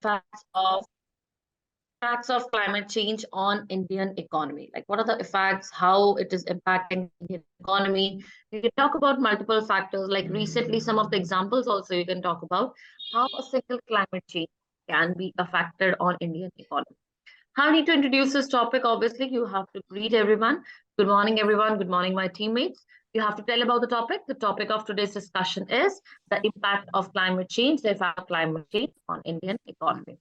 effects of climate change on Indian economy. Like, what are the effects, how it is impacting Indian economy? You can talk about multiple factors, like recently, some of the examples also you can talk about how a single climate change can be affected on Indian economy. How I need to introduce this topic? Obviously, you have to greet everyone. Good morning, everyone. Good morning, my teammates. You have to tell about the topic. The topic of today's discussion is the impact of climate change, the effect of climate change on Indian economy.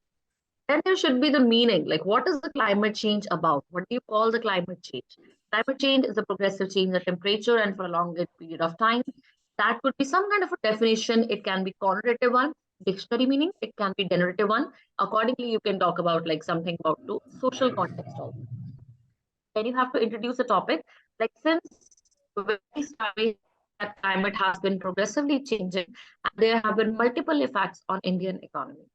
Then there should be the meaning, like what is the climate change about? What do you call the climate change? Climate change is a progressive change in the temperature and for a longer period of time. That could be some kind of a definition. It can be connotative one, dictionary meaning. It can be denotative one. Accordingly, you can talk about like something about to social context also. Then you have to introduce a topic. Like since very started, that climate has been progressively changing, and there have been multiple effects on Indian economy.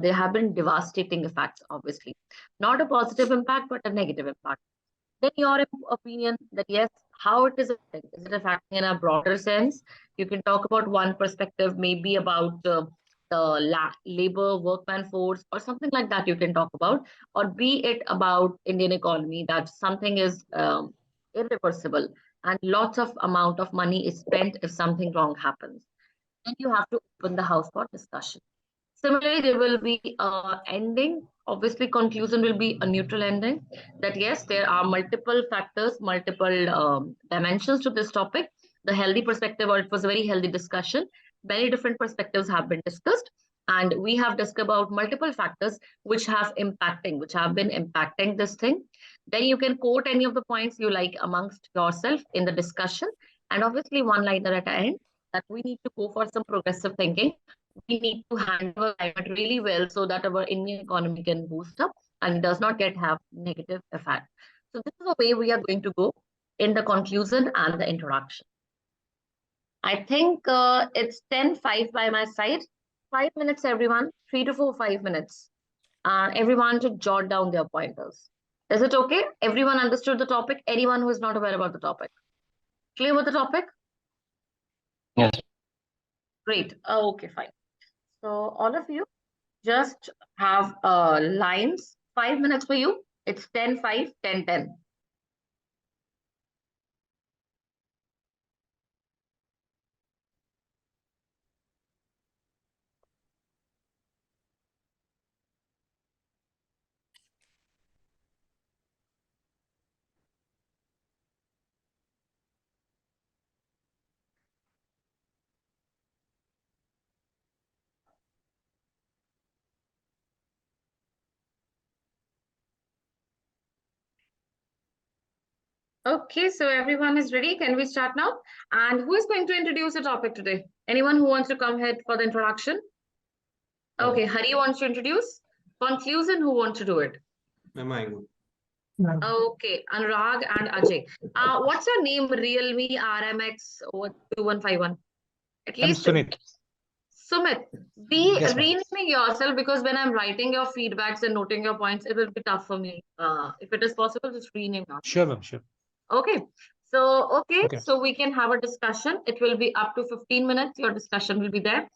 There have been devastating effects, obviously. Not a positive impact, but a negative impact. Then your opinion that yes, how it is affecting? Is it affecting in a broader sense? You can talk about one perspective, maybe about the labor workman force or something like that you can talk about, or be it about Indian economy, that something is irreversible and lots of amount of money is spent if something wrong happens. Then you have to open the house for discussion. Similarly, there will be ending. Obviously, conclusion will be a neutral ending. That yes, there are multiple factors, multiple dimensions to this topic. The healthy perspective, or it was a very healthy discussion. Many different perspectives have been discussed, and we have discussed about multiple factors which have been impacting this thing. Then you can quote any of the points you like amongst yourself in the discussion, and obviously one liner at the end that we need to go for some progressive thinking. We need to handle climate really well so that our Indian economy can boost up and it does not get have negative effect. So this is the way we are going to go in the conclusion and the introduction. I think it's 10:05 by my side. 5 minutes, everyone. 3 to 5 minutes. Everyone to jot down their pointers. Is it okay? Everyone understood the topic? Anyone who is not aware about the topic? Clear with the topic? Yes. Great. Okay, fine. So all of you just have lines. 5 minutes for you. It's 10, 5, 10, 10. Okay, so everyone is ready. Can we start now? And who is going to introduce the topic today? Anyone who wants to come ahead for the introduction? Okay, Hari wants to introduce. Conclusion, who wants to do it? Ma'am, I will. Okay, Anurag and Ajay. What's your name? Realme RMX 2151. At least Sumit. Sumit, be Yes, ma'am. renaming yourself because when I'm writing your feedbacks and noting your points, it will be tough for me. If it is possible, just rename yourself. Sure, ma'am. Sure. Okay. So, okay, Okay. so we can have a discussion. It will be up to 15 minutes. Your discussion will be there.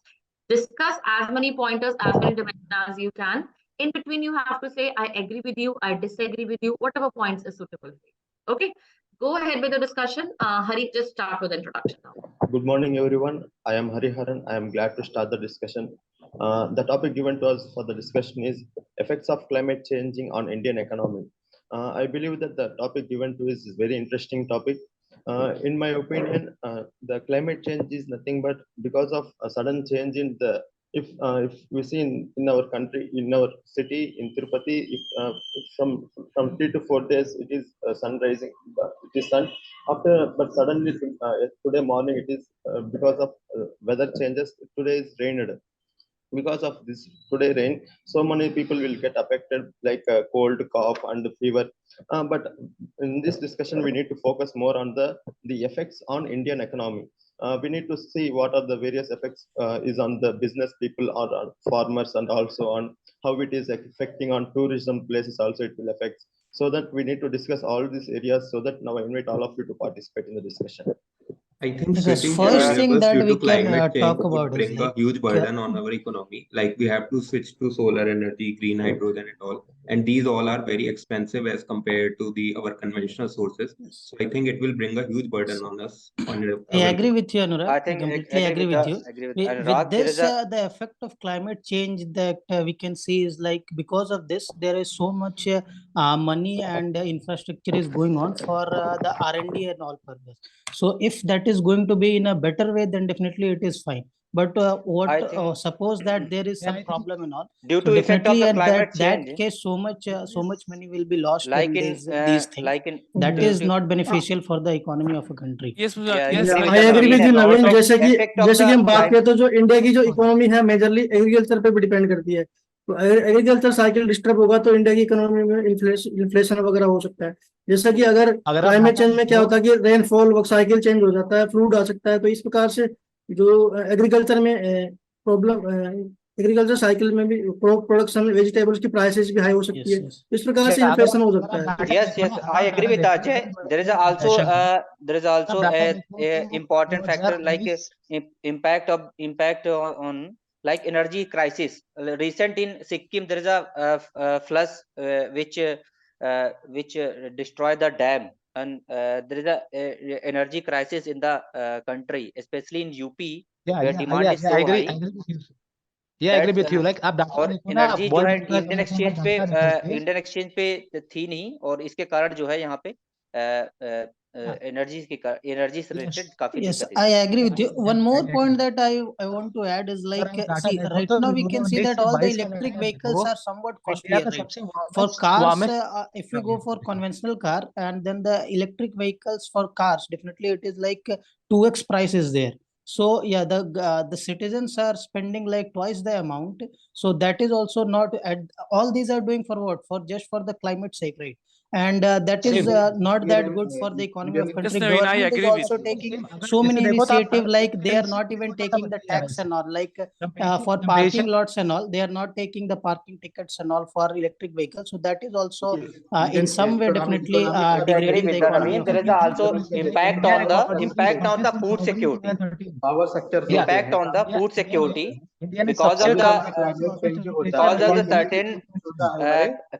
Discuss as many pointers, as many dimensions as you can. In between, you have to say, I agree with you, I disagree with you, whatever points is suitable for you. Okay. Go ahead with the discussion. Hari, just start with the introduction now. Good morning, everyone. I am Hariharan. I am glad to start the discussion. The topic given to us for the discussion is effects of climate changing on Indian economy. I believe that the topic given to us is very interesting topic. In my opinion, the climate change is nothing but because of a sudden change in the if we see in our country, in our city, in Tirupati, if from 3 to 4 days it is sun rising, it is sun after, but suddenly today morning it is because of weather changes. Today is rained. Because of this today rain, so many people will get affected like cold, cough, and fever. But in this discussion, we need to focus more on the effects on Indian economy. We need to see what are the various effects is on the business people or on farmers, and also on how it is affecting on tourism places. Also, it will affect. So that we need to discuss all these areas. So that now I invite all of you to participate in the discussion. I think The switching to first thing renewables that due we to can climate change talk would about is bring a like huge burden on our economy. Like we have to switch to solar energy, green hydrogen, and all. And these all are very expensive as compared to our conventional sources. So I think it will bring a huge burden on us on I our agree with you, Anurag. I I think completely agree with you. agree with With Anurag. There is this, a the effect of climate change that we can see is like because of this, there is so much money and infrastructure is going on for the R&D and all purpose. So if that is going to be in a better way, then definitely it is fine. But I think suppose that there is some problem and all, due so to effect of definitely the at climate that change, case, so much money will be lost like in in these things. like in That due is to not beneficial for the economy of a country. Yes, yeah, yes, agree with I agree with you, Naveen Naveen. about जैसे effect कि of हम the बात करें climate. तो जो India की जो economy है मेजरली एग्रीकल्चर पे भी डिपेंड करती है। तो अगर एग्रीकल्चर साइकिल डिस्टर्ब होगा तो इंडिया की इकोनॉमी में इन्फ्लेशन वगैरह हो सकता है। जैसा कि अगर क्लाइमेट चेंज में क्या होता है कि रेनफॉल साइकिल चेंज हो जाता है, फ्लूड आ सकता है। तो इस प्रकार से जो एग्रीकल्चर में प्रॉब्लम, एग्रीकल्चर साइकिल में भी क्रॉप प्रोडक्शन, वेजिटेबल्स की प्राइसेस भी हाई हो सकती है। इस प्रकार से इन्फ्लेशन हो सकता है। Yes, I agree with Ajay. There is also a important factor like impact on like energy crisis. Recent in Sikkim there is a flood which destroyed the dam, and there is a energy crisis in the country, especially in UP where demand is so high. I agree with you. That's Like आप data और देखो ना, energy जो है world का Indian exchange पे थी नहीं, और इसके कारण जो है यहाँ पे एनर्जी से रिलेटेड काफी Yes, दिक्कत I है। agree with you. One more point that I want to add is like, see, right now we can see that all the electric vehicles are somewhat costlier, right? For cars, if we go for conventional car and then the electric vehicles for cars, definitely it is like 2x price is there. So yeah, the citizens are spending like twice the amount. So that is also not all these are doing for what? For just for the climate sake, right? And that is not that good for the economy of country. Naveen, I Government is agree with also you. taking so many initiative, like they are not even taking the tax and all, like for parking lots and all, they are not taking the parking tickets and all for electric vehicles. So that is also in some way definitely I agree degrading with the the economy Naveen. of There a is country. also impact on the food security. Power sector Impact on the food security because of the certain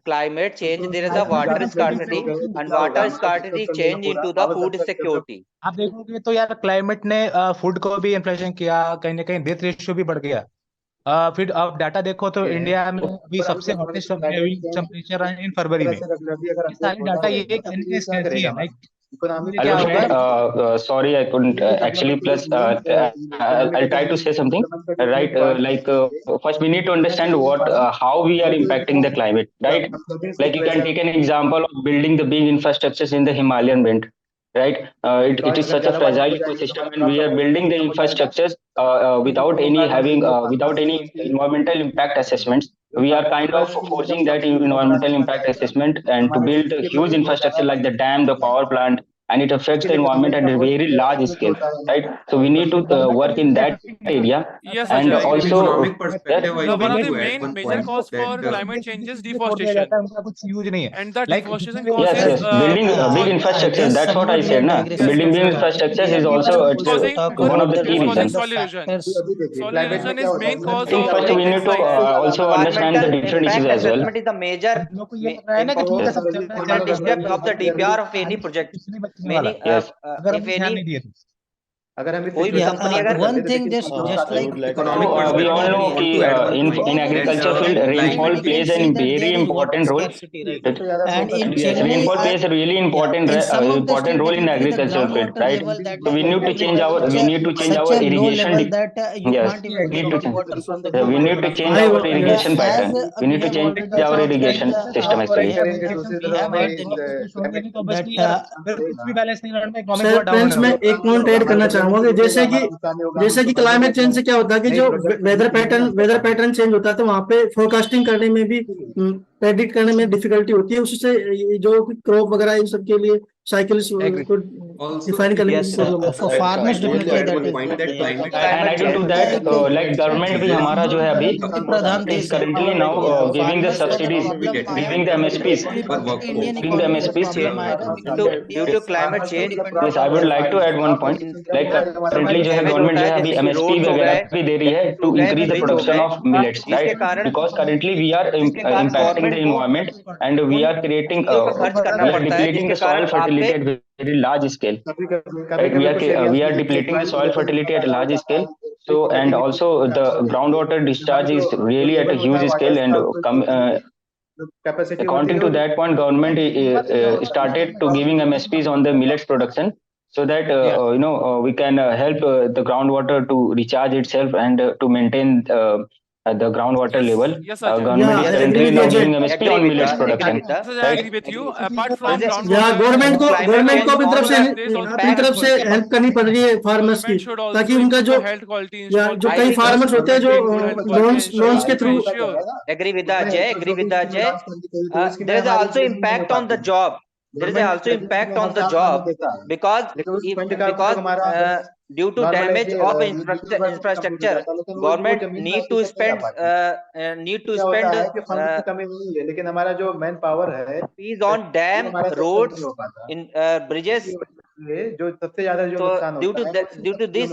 climate change. There is a water scarcity, and water scarcity change into the food security. आप देखोगे तो यार climate ने food को भी inflation किया, कहीं ना कहीं डेथ रेशियो भी बढ़ गया। फिर आप डाटा देखो तो इंडिया में अभी सबसे हॉटेस्ट टेम्परेचर है इन फरवरी में। ये सारी डाटा ये कहीं ना कहीं स्कैरी है। Like Hello friend, sorry I couldn't actually. Plus, I'll try to say something. Right, first we need to understand what how we are impacting the climate. Right, like you can take an example of building the big infrastructures in the Himalayan belt. Right, it is such a fragile ecosystem, and we are building the infrastructures without any environmental impact assessments. We are kind of forcing that environmental impact assessment and to build a huge infrastructure like the dam, the power plant, and it affects the environment at a very large scale, right? So we need to work in that area. Yes, And Ajay. also economic perspective, I One of want the to add one major point cause for that climate change is deforestation, उनका कुछ use नहीं है। and the Like deforestation yes, causes building big I infrastructure. guess That's what I somewhat we said, are na. digressing Building from big the topic. infrastructures Here is we also want it's to causing talk one about of the the key causing reasons. soil erosion. factors. Soil erosion is main I cause think of first we need to landslide. also understand the different issues Impact as well. assessment is the major हम लोग को ये पता है ना कि ठीक है सब चल रहा है, important step of the DPR of any project. कुछ नहीं बचने वाला Many Yes. अगर if हमने ध्यान any नहीं दिए तो। कोई भी कंपनी अगर One thing just I like would like to economic So we all know perspective, I want to add one point in that agriculture field, rainfall we can plays see a that very there is water important role. scarcity, right? And in Yes, Chennai, rainfall plays a really important in some of the important state, role in definitely the agricultural field, groundwater right? level that So we is need to change such a low irrigation. level that you Yes, can't even we get need to the change. water from the We need to groundwater. change our And irrigation as pattern. We we need to have change already our talked irrigation that system actually. we have heard the news तो that फिर कुछ भी balance नहीं रहने में economic sir बहुत down friends, मैं है। एक पॉइंट ऐड करना चाहूंगा कि जैसे कि क्लाइमेट चेंज से क्या होता है कि जो वेदर पैटर्न चेंज होता है तो वहाँ पे फोरकास्टिंग करने में भी, प्रेडिक्ट करने में डिफिकल्टी होती है। उससे जो क्रॉप वगैरह इन सब के लिए साइकिल्स को Also, डिफाइन करने yes, की प्रॉब्लम For है। farmers, I want to definitely add that one is point that climate And added to change that, like government भी हमारा जो है अभी कृषि प्रधान is देश है। currently now giving the Farmers को जब subsidies, problem आया giving the तो MSPs, definitely Indian giving the economy को MSPs. problem आएगा because due India to is climate much change, dependent Yes, I would like to add one point. Like currently जो है damage government होता जो है, है अभी जैसे कि MSP roads हो वगैरह गए, भी दे रही है to increase the bridge हो production गए, of millets, जिसके right? कारण Because currently we are जिसके कारण impacting the गवर्नमेंट को environment and we उन are creating चीजों पर खर्च करना we are पड़ता है, depleting जिसके the soil कारण fertility आपके at very large scale. Right, we are depleting the soil fertility at a large scale. So and also the groundwater discharge is really at a huge scale and according to that point, government started to giving MSPs on the millets production so that we can help the groundwater to recharge itself and to maintain the groundwater level. Yes, Ajay. Government is Yeah, I agree currently with now you, Ajay. giving MSP on millets production. Yes, Ajay, I Right? agree with you. Apart There's from a- groundwater, या government को Climate अपनी तरफ change से on the there's also अपनी तरफ से help करनी पड़ रही है फार्मर्स की, government should ताकि also उनका improve जो the health quality, या install जो I कई think फार्मर्स होते हैं जो good health quality लोन्स के to through ensure agree with the Ajay. There is also impact on the job. There is also impact on the job because due to damage of infrastructure, government need to spend लेकिन हमारा जो man power है fees on dam, roads, in bridges. जो सबसे ज्यादा जो So नुकसान होता है due to this,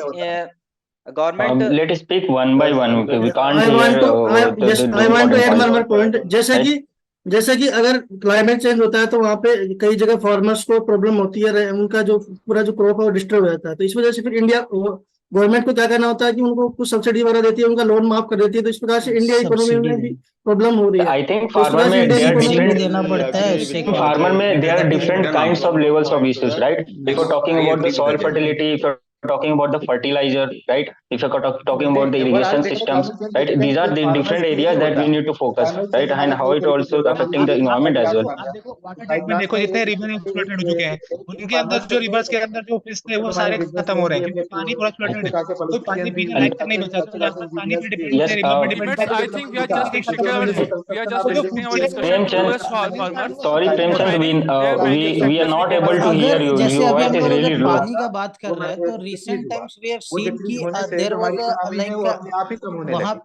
government Let us speak one by one. Okay, we can't I hear want to the I want to important add one more point. point. जैसे कि अगर क्लाइमेट चेंज होता है तो वहाँ पे कई जगह फार्मर्स को प्रॉब्लम होती है, उनका जो पूरा जो क्रॉप है वो डिस्टर्ब हो जाता है। तो इस वजह से फिर इंडिया गवर्नमेंट को क्या करना होता है कि उनको कुछ सब्सिडी वगैरह देती है, उनका लोन माफ कर देती है। तो इस प्रकार से इंडिया इकोनॉमी में भी प्रॉब्लम हो रही है। I think तो इस farmer प्रकार से में इंडिया there are की इकोनॉमी different देना पड़ता है उससे farmer में there are different kinds of levels of issues, right? If you're talking I about the agree with soil Ajay. fertility, if you're talking about the fertilizer, right? If you're talking about the irrigation systems, right? These are the different areas that we need to focus, right? And how it also affecting the environment as well. आप देखो water treatment देखो, जितने river फ्लटेड हो चुके हैं उनके अंदर जो रिवर्स के अंदर जो फिश थे वो सारे खत्म हो रहे हैं क्योंकि पानी पूरा फ्लटेड है, कोई पानी पीने लायक तक नहीं बचा। तो जहाँ पर पानी पे डिपेंड Yes, थे, रिवर पे depend limits, I think we are just restricting our discussion towards farmers. Sorry, Premchand, we are not able to hear अगर you. जैसे Your अभी हम voice is लोग really अगर low. पानी का बात कर रहे हैं तो recent times we have seen कि देयर वाज लाइक वहाँ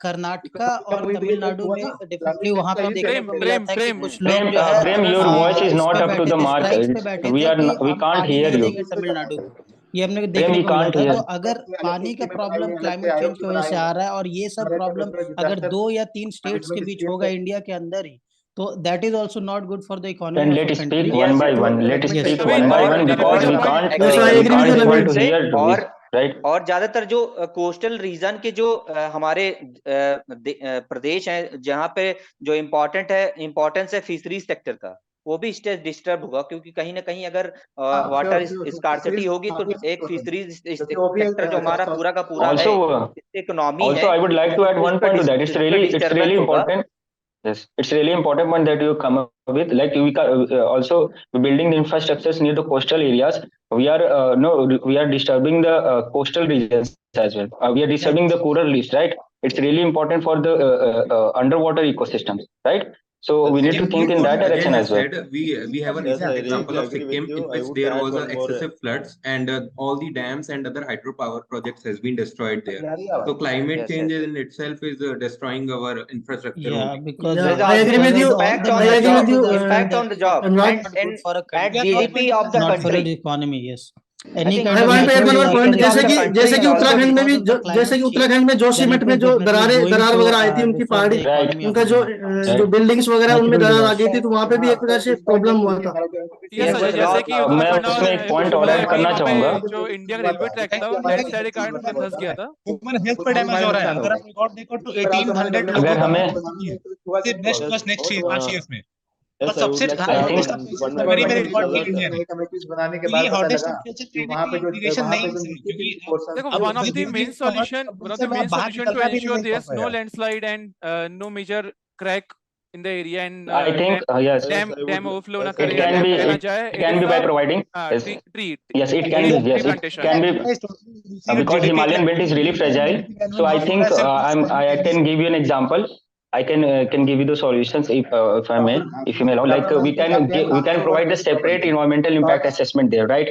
कर्नाटका और तमिलनाडु में डेफिनेटली वहाँ पे देखने को मिला था कि कुछ लोग जो है Prem, your voice is इस not पे up to बैठे the थे, mark. स्ट्राइक्स पे बैठे We थे are कि we हम can't पानी hear नहीं you. देंगे तमिलनाडु को। ये हमने Prem, देखने we को मिला can't था। hear. तो अगर पानी का प्रॉब्लम क्लाइमेट चेंज की वजह से आ रहा है और ये सब प्रॉब्लम अगर 2 या 3 स्टेट्स के बीच होगा इंडिया के अंदर ही, तो that is also not good for the economy Then of let a us speak country. one by one. Let us speak one by one because we can't Yes, I agree with you, able Naveen. to hear this, right? और ज्यादातर जो coastal region के जो हमारे प्रदेश हैं जहाँ पे जो इम्पोर्टेंस है फिशरीज सेक्टर का, वो भी डिस्टर्ब होगा क्योंकि कहीं ना कहीं अगर वाटर स्कार्सिटी होगी तो एक फिशरीज सेक्टर जो हमारा पूरा का पूरा है इकोनॉमी है, Also, I would like to add one point to that. It's really important. Yes, it's really important point that you come up with. Like we can also building the infrastructures near the coastal areas. We are disturbing the coastal regions as well. We are disturbing the coral reefs, right? It's really important for the underwater ecosystems, right? So we need to think in that direction as well. We have a recent example of Sikkim in which there was excessive floods and all the dams and other hydropower projects has been destroyed there. So climate change in itself is destroying our infrastructure. Yeah, only. because I agree with you. impact I agree with you. impact on the job and for a country, GDP of the not for country. the economy. Yes. Any think kind I of want to add one more natural point. disaster जैसे कि also Uttarakhand में भी because of the जैसे कि climate Uttarakhand में Joshimath change, में जो then it is going दरार to, वगैरह आई थी उनकी differ the पहाड़ी, economy of उनका the जो बिल्डिंग्स वगैरह उनमें natural दरार आ गई disaster. थी, तो वहाँ पे भी एक प्रकार से प्रॉब्लम हुआ था। Yes, Ajay, जैसे कि मैं उत्तराखंड उसमें एक point और add करना वहाँ चाहूंगा। पे जो इंडियन रेलवे ट्रैक था वो लैंडस्लाइड के कारण उसमें धंस गया था। ह्यूमन हेल्थ पे डैमेज हो रहा है। अगर आप रिकॉर्ड देखो तो 1800 लोगों अगर को हमें नेक्स्ट ईयर 5 इयर्स में और Yes, I would सबसे like to I add think very one very point record की alert. इंडिया ने तो ये हॉटेस्ट टेम्परेचर कहने की इरिगेशन नहीं है क्योंकि देखो, अब one of the main solution to ensure there's no landslide and no major crack in the area and I think yes, dam overflow na it करे या can dam be बह ना it जाए, can be by providing yes, tree yes it can be yes it plantation. can be because Himalayan belt is really fragile. So I think I can give you an example. I can give you the solutions if I may, if you may allow. Like we can provide the separate environmental impact assessment there, right?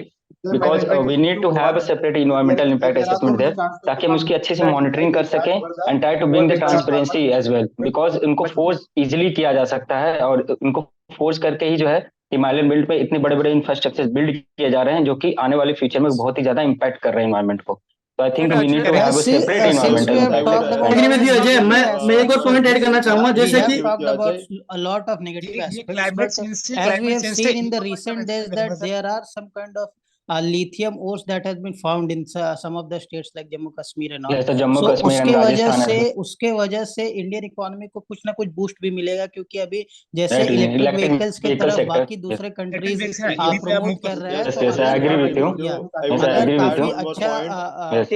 Because we need to have a separate environmental impact assessment there, ताकि हम उसकी अच्छे से monitoring कर सकें and try to bring the transparency as well, because इनको force easily किया जा सकता है और इनको फोर्स करके ही जो है हिमालयन बेल्ट पे इतने बड़े बड़े इंफ्रास्ट्रक्चर बिल्ड किए जा रहे हैं जो कि आने वाले फ्यूचर में बहुत ही ज्यादा इम्पैक्ट कर रहे हैं इन्वायरमेंट को। तो I think we need to have a separate environmental agree with you Ajay. मैं एक और पॉइंट ऐड करना चाहूंगा, जैसे कि talked about a lot of negative aspects, but as we have seen in the recent days that there are some kind of lithium ores that has been found in some of the states like Jammu Kashmir and all. Yes, तो Jammu So Kashmir and Rajasthan है। उसके वजह से Indian economy को कुछ ना कुछ boost भी मिलेगा, क्योंकि अभी जैसे Right, इलेक्ट्रिक electric व्हीकल्स की vehicle तरफ sector, बाकी दूसरे कंट्रीज प्रमोट कर रहे हैं, Yes, तो yes, I agree with you. Yes, I अगर agree with काफी you. अच्छा Yes.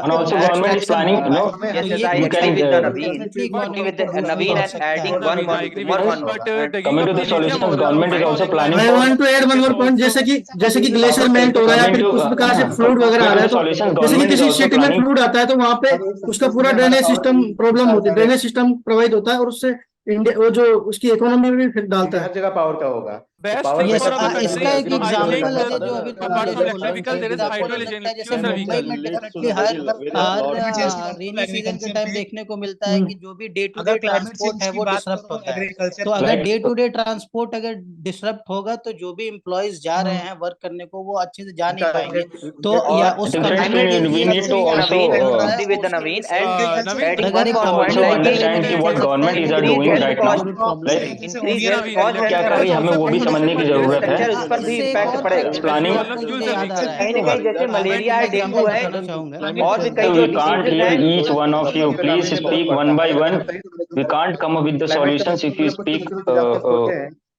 And also government is planning, you know, Yes, yes, I you agree can with uh, Naveen. definitely Agree with economy को Naveen and boost कर adding सकता है। one more, I agree more with one you, more. but taking coming up to the the solutions, lithium government is also planning I for want to add one more point, जैसे कि glacier melt हो रहा है, coming फिर to उस प्रकार से fluid वगैरह आ रहा है, तो solutions, जैसे कि government is किसी also सिटी में planning. फ्लूड आता है तो वहां पे उसका पूरा ड्रेनेज सिस्टम प्रॉब्लम होती है, ड्रेनेज सिस्टम प्रोवाइड होता है और उससे इंडिया वो जो उसकी इकोनॉमी में भी इफेक्ट डालता है। हर जगह पावर का होगा। best power thing Yes, for our backup इसका country. एक I एग्जांपल think है जो अभी apart from बोला, electric vehicle, there is आपको hydrogen लगता है जैसे fuel मुंबई vehicle. में डेफिनेटली हर रेनी सीजन के टाइम देखने को मिलता है कि जो भी डे टू डे ट्रांसपोर्ट है वो डिसरप्ट होता है। तो अगर डे टू डे ट्रांसपोर्ट अगर डिसरप्ट होगा तो जो भी एम्प्लॉयज जा रहे हैं वर्क करने को वो अच्छे से जा नहीं पाएंगे, तो या उस कंट्री में we need to also agree with the Naveen and adding अगर one एक more point also like understand कि what government is are doing right now, like increase health cost क्या कर रही है हमें वो भी समझने की जरूरत है। स्ट्रक्चर, उस पर भी इम्पैक्ट पड़ेगा। planning मुझे याद आ रहा है कहीं ना कहीं जैसे मलेरिया है, डेंगू है और भी कई So जो we can't डिसीजेज hear हैं। each one of you. Please speak one by one. We can't come up with the solutions if you speak.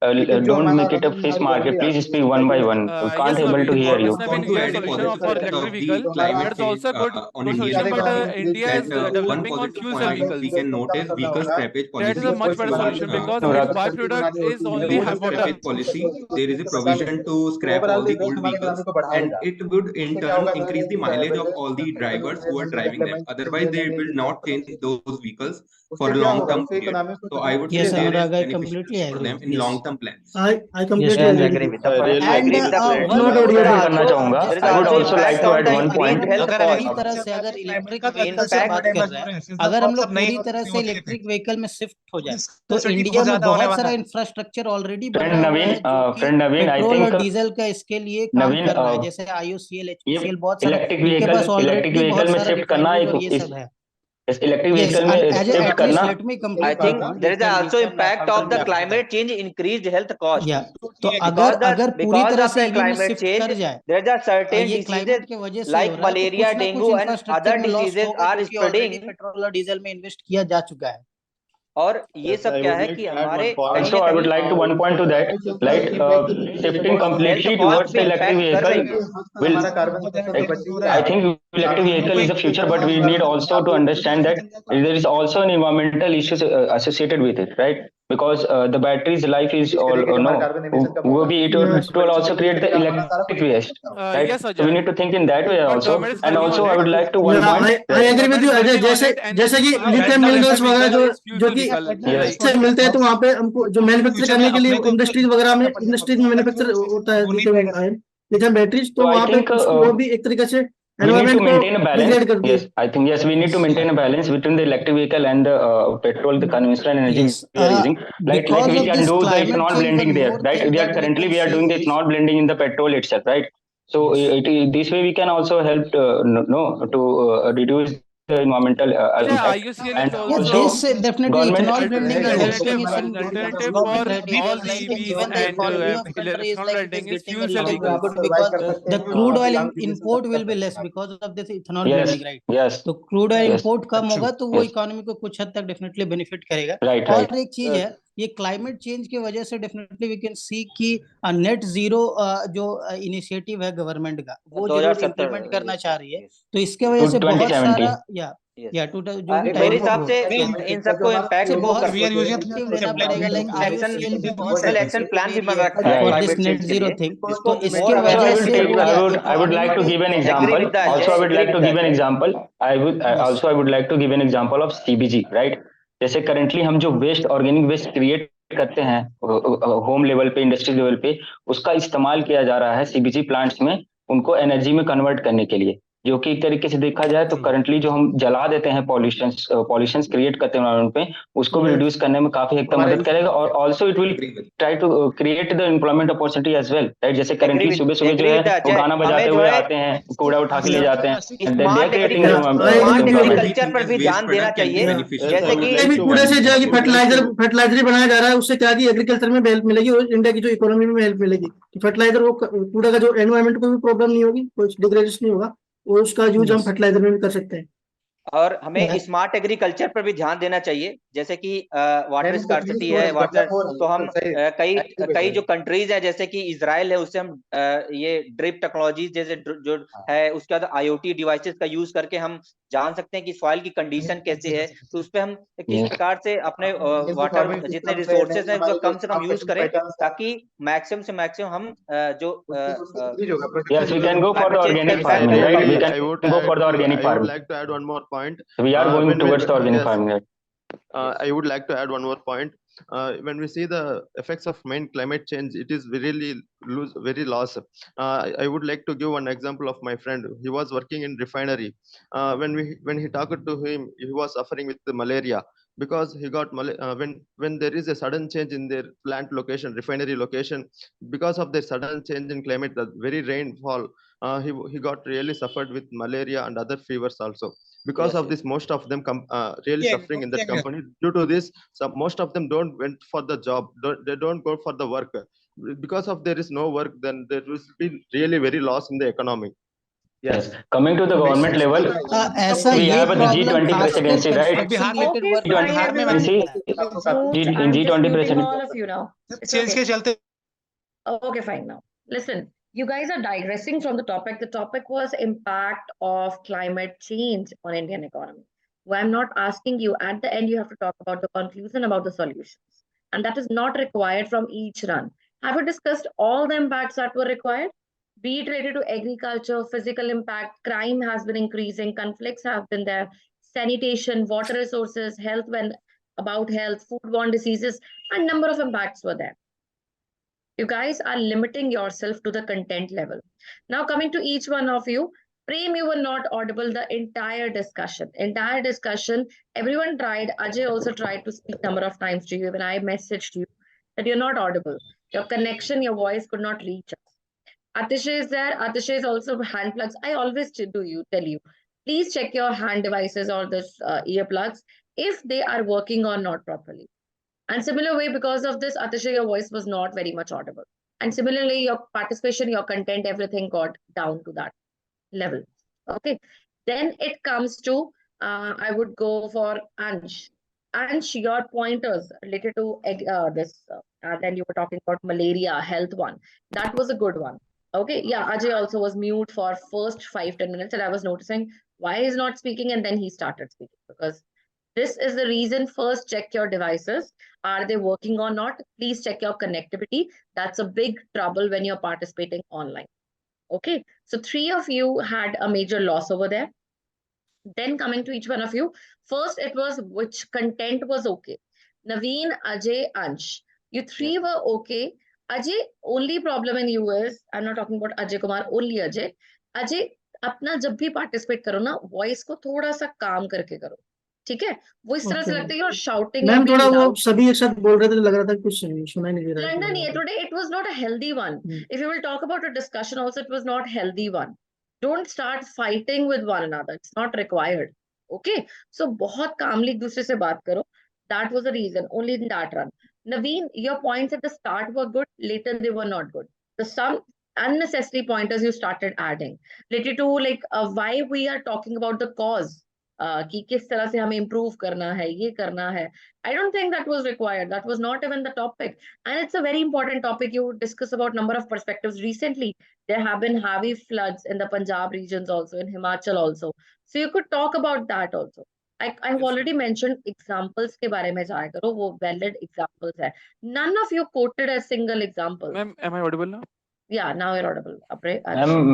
Don't make it a fish market. Please speak one by one. We can't Yes, able to Naveen. hear you. Yes, Want Naveen, to your add a solution positive for aspect electric of the vehicle, climate that's also change good on Indian solution, but economy. India is That one developing on positive fuel cell point we vehicles. can notice vehicle scrappage That is policy. a much better solution because its byproduct is In only vehicle water. scrappage policy, there is a provision to scrap all the old vehicles, and it would in turn increase the mileage of all the drivers who are driving them. Otherwise, they will not change those vehicles for a long-term period. So I would say Yes, there is Anurag, I beneficial completely for agree them with in this. long-term plans. I completely Yes, agree with you. I agree with the And plan. not one audio There भी are करना also चाहूंगा। there is I would also also like impact to on add the one point. increased health अगर पूरी cost. तरह से अगर electric vehicle से बात कर रहे हैं, अगर हम लोग पूरी तरह से इलेक्ट्रिक व्हीकल में शिफ्ट हो जाए तो इंडिया में बहुत सारा इंफ्रास्ट्रक्चर ऑलरेडी बना हुआ है जो कि friend Naveen, I पेट्रोल और think डीजल का इसके लिए काम Naveen, कर रहा है, जैसे IOCL, ये HPCL, बहुत सारा इलेक्ट्रिक इनके व्हीकल पास ऑलरेडी बहुत में सारा शिफ्ट करना रिफाइनरीज और एक ये इस सब है। इलेक्ट्रिक Yes, व्हीकल and में as शिफ्ट at least करना। let me I complete my think point. there You is can also impact counter of the me after that. climate change increased health cost. या तो अगर पूरी Because तरह of से the EV में climate shift change, कर जाए, there are certain ये diseases क्लाइमेट के वजह से हो like रहा है, तो malaria, कुछ ना कुछ dengue, and इंफ्रास्ट्रक्चर other में लॉस diseases होगा, are जो कि ऑलरेडी spreading. पेट्रोल और डीजल में इन्वेस्ट किया जा चुका है। और ये Yes, सब I क्या would है like कि to add हमारे one point. कहीं ना Also, I would कहीं like to one point to that, like shifting completely health cost towards the पे electric impact कर vehicle रही है। will, I think electric vehicle is the future, but we need also to understand that there is also an environmental issues associated with it, right? Because the battery's life is all no, will be it will also create the electric waste, right? Yes, So we Ajay. need to think in that way But also. government is And working also, on I it. would like to one Yeah, point. I agree with you, Ajay. जैसे कि lithium minerals वगैरह जो कि Yes. से मिलते हैं, तो वहाँ पे हमको जो मैन्युफैक्चर करने के लिए इंडस्ट्रीज वगैरह में मैन्युफैक्चर होता है लिथियम बैटरीज, तो So I वहाँ पे think वो भी एक तरीके से we need to एनवायरनमेंट को maintain a balance. डिग्रेड करती है। Yes, I think yes, we need to maintain a balance between the electric vehicle and the petrol, the conventional energy Yes, we are using. Like because we of can this do the climate ethanol change, blending one there, more right? thing We are that we currently can we are see doing the is ethanol blending in the petrol itself, right? So this way we can also help to reduce the environmental Yeah, impact. IUCL And is yeah, also this definitely government ethanol blending and helping in some alternative good for criteria, all the like EVs even the and economy of country is ethanol like it blending is is getting a fuel cell little bit vehicles. good because the crude oil import will be less because of this ethanol blending, right? yes, तो crude oil yes, import कम होगा तो वो yes, economy को कुछ हद तक definitely benefit करेगा। right, और right. एक चीज है, ये क्लाइमेट चेंज की वजह से डेफिनेटली वी कैन सी कि नेट जीरो जो इनिशिएटिव है गवर्नमेंट का, वो जरूर इम्प्लीमेंट करना चाह रही है, तो इसके वजह से बहुत सारा मेरे हिसाब से इन सबको इम्पैक्ट वो कर लेना पड़ेगा, लाइक IUCL भी बहुत एक्शन प्लान भी बन रखा है for climate this net change के जीरो लिए। थिंग, इसको तो इसके वजह से I would like to give an example. Also, I would like to give an example. I would like to give an example of CBG, right? जैसे currently हम जो वेस्ट ऑर्गेनिक वेस्ट क्रिएट करते हैं होम लेवल पे, industry level पे, उसका इस्तेमाल किया जा रहा है CBG प्लांट्स में उनको एनर्जी में कन्वर्ट करने के लिए, जो कि एक तरीके से देखा जाए तो करंटली जो हम जला देते हैं पॉल्यूशन क्रिएट करते हैं एनवायरमेंट पे, उसको भी रिड्यूस करने में काफी हद तक मदद करेगा। और also it will try to create the employment opportunity as well, right? जैसे करंटली सुबह सुबह जो है वो गाना बजाते हुए आते हैं, कूड़ा उठा के ले जाते हैं, स्मार्ट एग्रीकल्चर पर भी ध्यान देना चाहिए। जैसे कि कूड़े से जो है फर्टिलाइजर बनाया जा रहा है, उससे क्या कि एग्रीकल्चर में भी हेल्प मिलेगी और इंडिया की जो इकोनॉमी में हेल्प मिलेगी। फर्टिलाइजर वो कूड़ा का जो एनवायरमेंट को भी प्रॉब्लम नहीं होगी, कोई डिग्रेडेशन नहीं होगा, और उसका यूज हम फर्टिलाइजर में भी कर सकते हैं। और हमें स्मार्ट एग्रीकल्चर पर भी ध्यान देना चाहिए। जैसे कि वाटर स्कार्सिटी है, वाटर, तो हम कई जो कंट्रीज है जैसे कि इजराइल है, उससे हम ये ड्रिप टेक्नोलॉजी जैसे जो है, उसके बाद IoT डिवाइसेस का यूज करके हम जान सकते हैं कि सॉइल की कंडीशन कैसे है, तो उस पर हम किस प्रकार से अपने वाटर जितने रिसोर्सेज हैं उसका कम से कम यूज करें, ताकि मैक्सिमम से मैक्सिमम हम जो yes, we can go for the organic farming, right? We can go for the organic farming. I would like to add one more point. We are going towards the organic farming, right? I would like to add one more point. When we see the effects of main climate change, it is very loss. I would like to give one example of my friend. He was working in refinery. When he talked to him, he was suffering with the malaria, because he got when there is a sudden change in their plant location, refinery location, because of the sudden change in climate, the very rainfall, he got really suffered with malaria and other fevers also. Because of this, most of them really suffering in that company. Due to this, most of them don't went for the job. They don't go for the work. Because of there is no work, then there will be really very loss in the economy. Yes. Coming to the government level, we have a G20 presidency, right? In G20 presidency. All of you now. Okay, fine now. Listen, you guys are digressing from the topic. The topic was impact of climate change on Indian economy. Well, I'm not asking you. At the end, you have to talk about the conclusion, about the solutions. And that is not required from each run. Have you discussed all the impacts that were required? Be it related to agriculture, physical impact, crime has been increasing, conflicts have been there, sanitation, water resources, health, about health, foodborne diseases, and number of impacts were there. You guys are limiting yourself to the content level. Now coming to each one of you, Prem, you were not audible the entire discussion. Everyone tried. Ajay also tried to speak number of times to you when I messaged you that you're not audible. Your connection, your voice could not reach us. Atishay is there. Atishay is also hand plugs. I always tell you, please check your hand devices or this earplugs if they are working or not properly. And similar way, because of this, Atishay, your voice was not very much audible. And similarly, your participation, your content, everything got down to that level. Okay. Then it comes to, I would go for Ansh. Ansh, your pointers related to this. Then you were talking about malaria, health one. That was a good one. Okay. Yeah, Ajay also was mute for first 5-10 minutes. And I was noticing why he's not speaking. And then he started speaking, because this is the reason. First, check your devices. Are they working or not? Please check your connectivity. That's a big trouble when you're participating online. Okay, so 3 of you had a major loss over there. Then coming to each one of you, first it was which content was okay. Naveen, Ajay, Ansh. You 3 were okay. Ajay, only problem in you is, I'm not talking about Ajay Kumar, only Ajay. Ajay, अपना जब भी participate करो ना, voice को थोड़ा सा काम करके करो, ठीक है? वो इस तरह से लगता है और शाउटिंग मैम थोड़ा वो सभी एक साथ बोल रहे थे, लग रहा था कुछ सुनाई नहीं दे रहा है। नहीं, today it was not a healthy one. If you will talk about a discussion also, it was not healthy one. Don't start fighting with one another. It's not required. Okay, so बहुत calmly एक दूसरे से बात करो. That was the reason, only in that run. Naveen, your points at the start were good, later they were not good. Some unnecessary pointers you started adding related to like why we are talking about the cause. कि किस तरह से हमें improve करना है, ये करना है. I don't think that was required. That was not even the topic. And it's a very important topic. You discuss about number of perspectives. Recently, there have been heavy floods in the Punjab regions also, in Himachal also. So you could talk about that also. I've already mentioned examples के बारे में जाया करो, वो valid examples है. None of you quoted a single example. Ma'am, am I audible now? Yeah, now you're audible.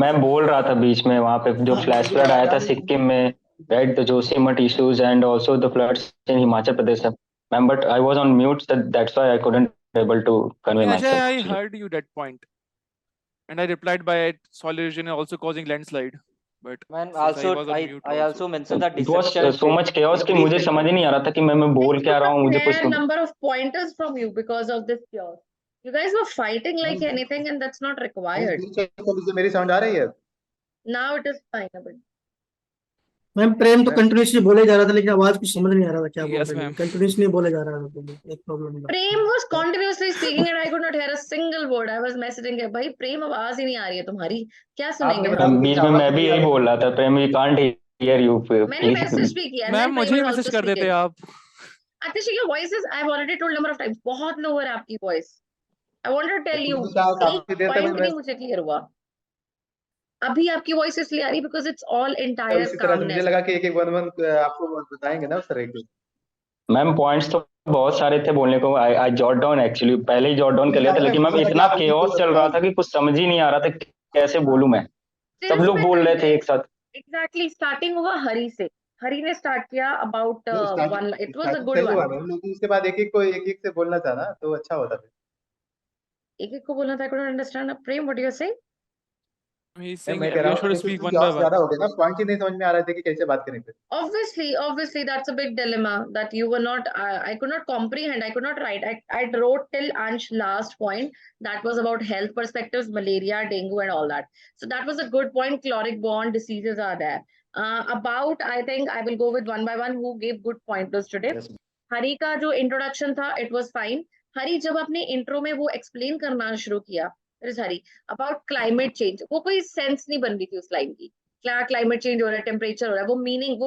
मैं बोल रहा था बीच में, वहाँ पे जो फ्लैश फ्लड आया था सिक्किम में, right, the Josimat issues and also the floods in Himachal Pradesh, ma'am, but I was on mute, so that's why I couldn't able to convey myself. I heard you that point. And I replied by soil erosion also causing landslide. But Man, since I also was on mute I also mentioned the It was disruption. so much chaos कि मुझे समझ ही नहीं आ रहा था कि मैं बोल क्या रहा हूँ, मुझे कुछ fair number of pointers from you because of this chaos. You guys were fighting like anything and that's not required. मेरी साउंड आ रही है? Now it is fine a bit. Ma'am Prem तो कंटिन्यूसली बोले जा रहा था, लेकिन आवाज कुछ समझ नहीं आ रहा था क्या बोल Yes, रहे हैं, ma'am. कंटिन्यूसली बोले जा रहा था, तो एक प्रॉब्लम था। Prem was continuously speaking and I could not hear a single word. I was messaging him, भाई प्रेम आवाज ही नहीं आ रही है तुम्हारी, क्या सुनेंगे हम? बीच में मैं भी यही बोल रहा था, प्रेम वी कांट हियर यू मैंने मैसेज भी किया and मैम then मुझे Prem he was message also कर देते speaking. आप। Atish, your voice is, I have already told number of times, बहुत lower है आपकी voice. I wanted to tell you, एक point नहीं मुझे clear हुआ। अभी आपकी वॉइस इसलिए आ रही बिकॉज इट्स ऑल एंटायर इसी तरह मुझे कामनेस। लगा कि एक वन आपको बताएंगे ना उस तरह के। मैम पॉइंट्स तो बहुत सारे थे बोलने को, आई जॉट डाउन, एक्चुअली पहले ही जॉट डाउन कर लिया था, लेकिन मैम इतना केओस चल रहा था कि कुछ समझ ही नहीं आ रहा था कैसे बोलूं मैं, सब लोग बोल रहे थे एक साथ। एग्जैक्टली, स्टार्टिंग हुआ हरी से, हरी ने स्टार्ट किया about one, it was a good one. लेकिन उसके बाद एक एक से बोलना था ना, तो अच्छा होता था। एक एक को बोलना था, I couldn't understand. Prem, what do you से? He's saying everyone should speak one by one. ज्यादा हो गया ना, पॉइंट ही नहीं समझ में आ रहे थे कि कैसे बात करेंगे। Obviously, that's a big dilemma that you were not. I could not comprehend. I could not write. I wrote till Ansh last point that was about health perspectives, malaria, dengue, and all that. So that was a good point. Chloric bond diseases are there. About, I think I will go with one by one who gave good pointers today. Yes. हरी का जो introduction था, it was fine. हरी जब अपने intro में वो explain करना शुरू किया, हरी अबाउट क्लाइमेट चेंज, वो कोई सेंस नहीं बन रही थी उस लाइन की, क्या क्लाइमेट चेंज हो रहा है, टेम्परेचर हो रहा है, वो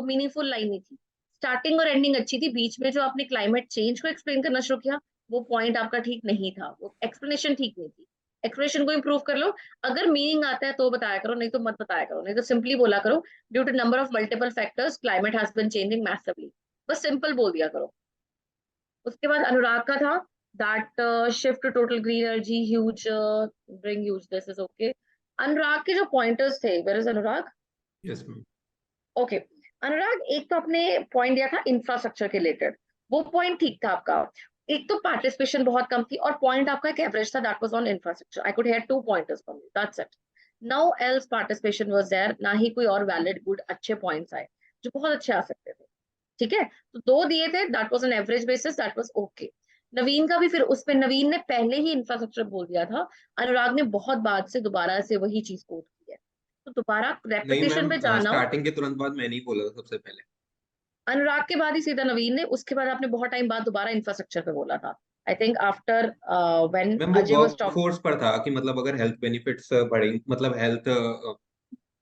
मीनिंगफुल लाइन नहीं थी। स्टार्टिंग और एंडिंग अच्छी थी, बीच में जो आपने क्लाइमेट चेंज को एक्सप्लेन करना शुरू किया, वो पॉइंट आपका ठीक नहीं था, वो एक्सप्लेनेशन ठीक नहीं थी। एक्सप्लेनेशन को इंप्रूव कर लो, अगर मीनिंग आता है तो बताया करो, नहीं तो मत बताया करो, नहीं तो सिंपली बोला करो due to number of multiple factors climate has been changing massively, बस सिंपल बोल दिया करो। उसके बाद अनुराग का था that shift to total green energy, huge, bring huge, this is okay. अनुराग के जो pointers थे, where is Anurag? Yes, ma'am. Okay, अनुराग एक तो आपने point दिया था infrastructure के related, वो point ठीक था आपका। एक तो participation बहुत कम थी और point आपका एक average था, that was on infrastructure. I could hear 2 pointers from you, that's it. No else participation was there, ना ही कोई और valid good अच्छे points आए, जो बहुत अच्छे आ सकते थे। ठीक है, तो 2 दिए थे, that was an average basis, that was okay. नवीन का भी फिर उस पे नवीन ने पहले ही इंफ्रास्ट्रक्चर बोल दिया था, अनुराग ने बहुत बाद से दोबारा से वही चीज कोट की है, तो दोबारा रेपिटेशन पे जाना। स्टार्टिंग के तुरंत बाद मैंने ही बोला था सबसे पहले, अनुराग के बाद ही सीधा नवीन ने, उसके बाद आपने बहुत टाइम बाद दोबारा इंफ्रास्ट्रक्चर पे बोला था। I think after when Ajay was talking, force पर था कि मतलब अगर हेल्थ बेनिफिट्स बढ़ेंगे, मतलब हेल्थ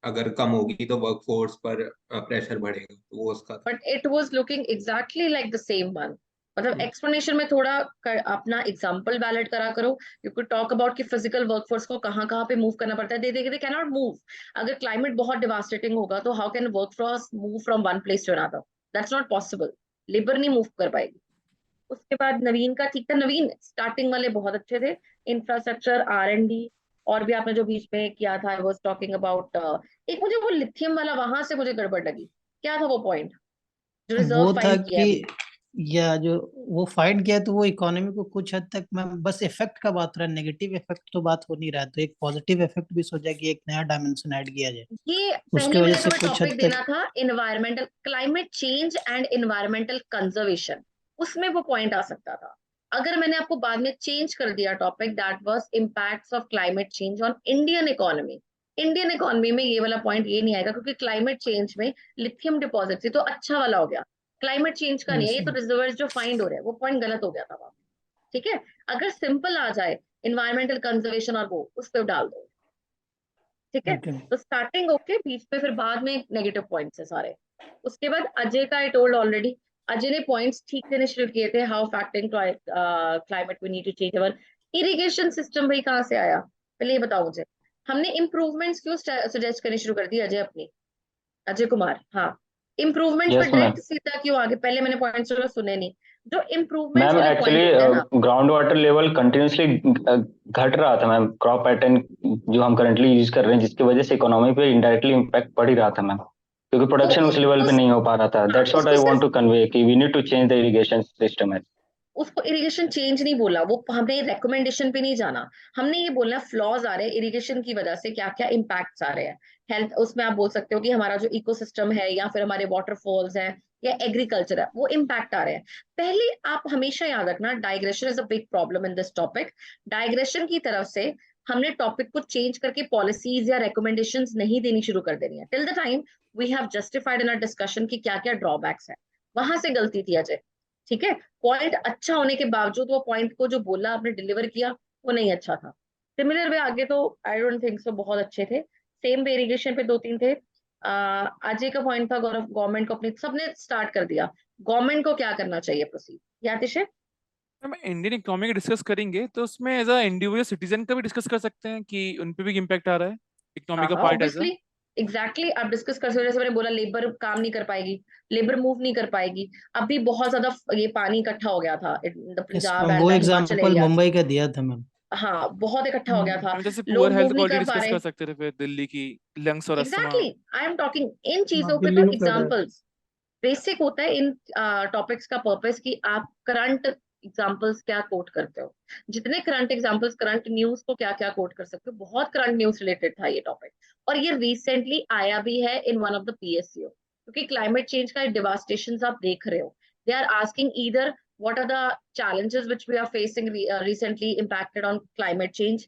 अगर कम होगी तो वर्कफोर्स पर प्रेशर बढ़ेगा, तो वो उसका। But it was looking exactly like the same one. मतलब एक्सप्लेनेशन में थोड़ा अपना एग्जांपल वैलिड करा करो। यू कुड टॉक अबाउट कि फिजिकल वर्कफोर्स को कहाँ पे मूव करना पड़ता है, दे कैन नॉट मूव। अगर क्लाइमेट बहुत डिवास्टेटिंग होगा तो how can workforce move from one place to another, that's not possible, labour नहीं मूव कर पाएगी। उसके बाद नवीन का ठीक था, नवीन स्टार्टिंग वाले बहुत अच्छे थे, इंफ्रास्ट्रक्चर, R&D, और भी आपने जो बीच में किया था, आई वाज टॉकिंग अबाउट, एक मुझे वो लिथियम वाला वहां से मुझे गड़बड़ लगी, क्या था वो पॉइंट जो रिजर्व फाइंड किया है? या जो वो फाइंड किया तो वो इकोनॉमी को कुछ हद तक, मैं बस इफेक्ट का बात रहा, नेगेटिव इफेक्ट तो बात हो नहीं रहा, तो एक पॉजिटिव इफेक्ट भी सोचा कि एक नया डायमेंशन ऐड किया जाए, ये उसकी वजह से कुछ हद टॉपिक देना था environmental climate change and environmental conservation, उसमें वो पॉइंट आ सकता था। अगर मैंने आपको बाद में चेंज कर दिया topic, that was impacts of climate change on Indian economy, Indian economy में ये वाला पॉइंट ये नहीं आएगा, क्योंकि क्लाइमेट चेंज में लिथियम डिपॉजिट थी, तो अच्छा वाला हो गया, क्लाइमेट चेंज का नहीं है, ये तो रिजर्वर्स जो फाइंड हो रहे हैं, वो पॉइंट गलत हो गया था वहां। ठीक है, अगर सिंपल आ जाए एनवायरमेंटल कंजर्वेशन और वो उस पर डाल दो, ठीक है। तो स्टार्टिंग ओके, बीच में फिर बाद में नेगेटिव पॉइंट्स है सारे। उसके बाद अजय का आई टोल्ड ऑलरेडी, अजय ने पॉइंट्स ठीक देने शुरू किए थे, how factoring climate we need to change our irrigation system. भाई कहाँ से आया, पहले ये बताओ मुझे, हमने इम्प्रूवमेंट्स क्यों सजेस्ट करनी शुरू कर दी अजय अपनी, अजय कुमार, हाँ इम्प्रूवमेंट पर डायरेक्ट सीधा क्यों आगे, पहले मैंने पॉइंट्स सुने नहीं, जो improvement ma'am actually ground water level continuously घट रहा था मैम, क्रॉप पैटर्न जो हम करंटली यूज कर रहे हैं, जिसकी वजह से इकोनॉमी पे इनडायरेक्टली इम्पैक्ट पड़ ही रहा था मैम, क्योंकि प्रोडक्शन उस लेवल पे नहीं हो पा रहा था। That's what I want to convey कि we need to change the irrigation system. उसको इरिगेशन चेंज नहीं बोला, वो हमने रेकमेंडेशन पे नहीं जाना, हमने ये बोलना फ्लॉज आ रहे हैं इरिगेशन की वजह से, क्या क्या इम्पैक्ट्स आ रहे हैं हेल्थ, उसमें आप बोल सकते हो कि हमारा जो इकोसिस्टम है या फिर हमारे वाटरफॉल्स है या एग्रीकल्चर है वो इम्पैक्ट आ रहे हैं। पहले आप हमेशा याद रखना, digression is a big problem in this topic. Digression की तरफ से हमने टॉपिक को चेंज करके पॉलिसीज या रिकमेंडेशंस नहीं देनी शुरू कर देनी है। Till the time we have justified in our discussion कि क्या क्या ड्रॉबैक्स है, वहां से गलती थी अजय। ठीक है, पॉइंट अच्छा होने के बावजूद वो पॉइंट को जो बोला आपने डिलीवर किया वो नहीं अच्छा था। सिमिलर वे आगे तो आई डोंट थिंक सो बहुत अच्छे थे। सेम वे इरिगेशन पे दो तीन थे। अजय का पॉइंट था गौरव, गवर्नमेंट को अपनी, सबने स्टार्ट कर दिया, गवर्नमेंट को क्या करना चाहिए प्रोसीड, या आतिश? हम इंडियन इकोनॉमी का डिस्कस करेंगे तो उसमें एज अ इंडिविजुअल सिटीजन का भी डिस्कस कर सकते हैं कि उन पे भी इम्पैक्ट आ रहा है इकोनॉमी हाँ का हाँ part as a. Obviously, exactly आप डिस्कस कर सकते हो। जैसे मैंने बोला लेबर काम नहीं कर पाएगी, लेबर मूव नहीं कर पाएगी। अभी बहुत ज्यादा ये पानी इकट्ठा हो गया था द पंजाब एंड वो the Himachal example areas. Mumbai का दिया था मैम। हाँ बहुत इकट्ठा हो गया था, जैसे पुअर लोग हेल्थ मूव नहीं क्वालिटी कर पा डिस्कस रहे। कर सकते थे, फिर दिल्ली की लंग्स और asthma. Exactly I am talking in चीजों पे दिल्ली तो में पैदा है। एग्जाम्पल्स बेसिक होता है इन टॉपिक्स का पर्पस कि आप करंट एग्जाम्पल्स क्या कोट करते हो, जितने करंट एग्जाम्पल्स, करंट न्यूज को क्या क्या कोट कर सकते हो। बहुत करंट न्यूज रिलेटेड था ये टॉपिक, और ये रिसेंटली आया भी है in one of the PSU, क्योंकि क्लाइमेट चेंज का डिवास्टेशन आप देख रहे हो। They are asking either what are the challenges which we are facing recently impacted on climate change,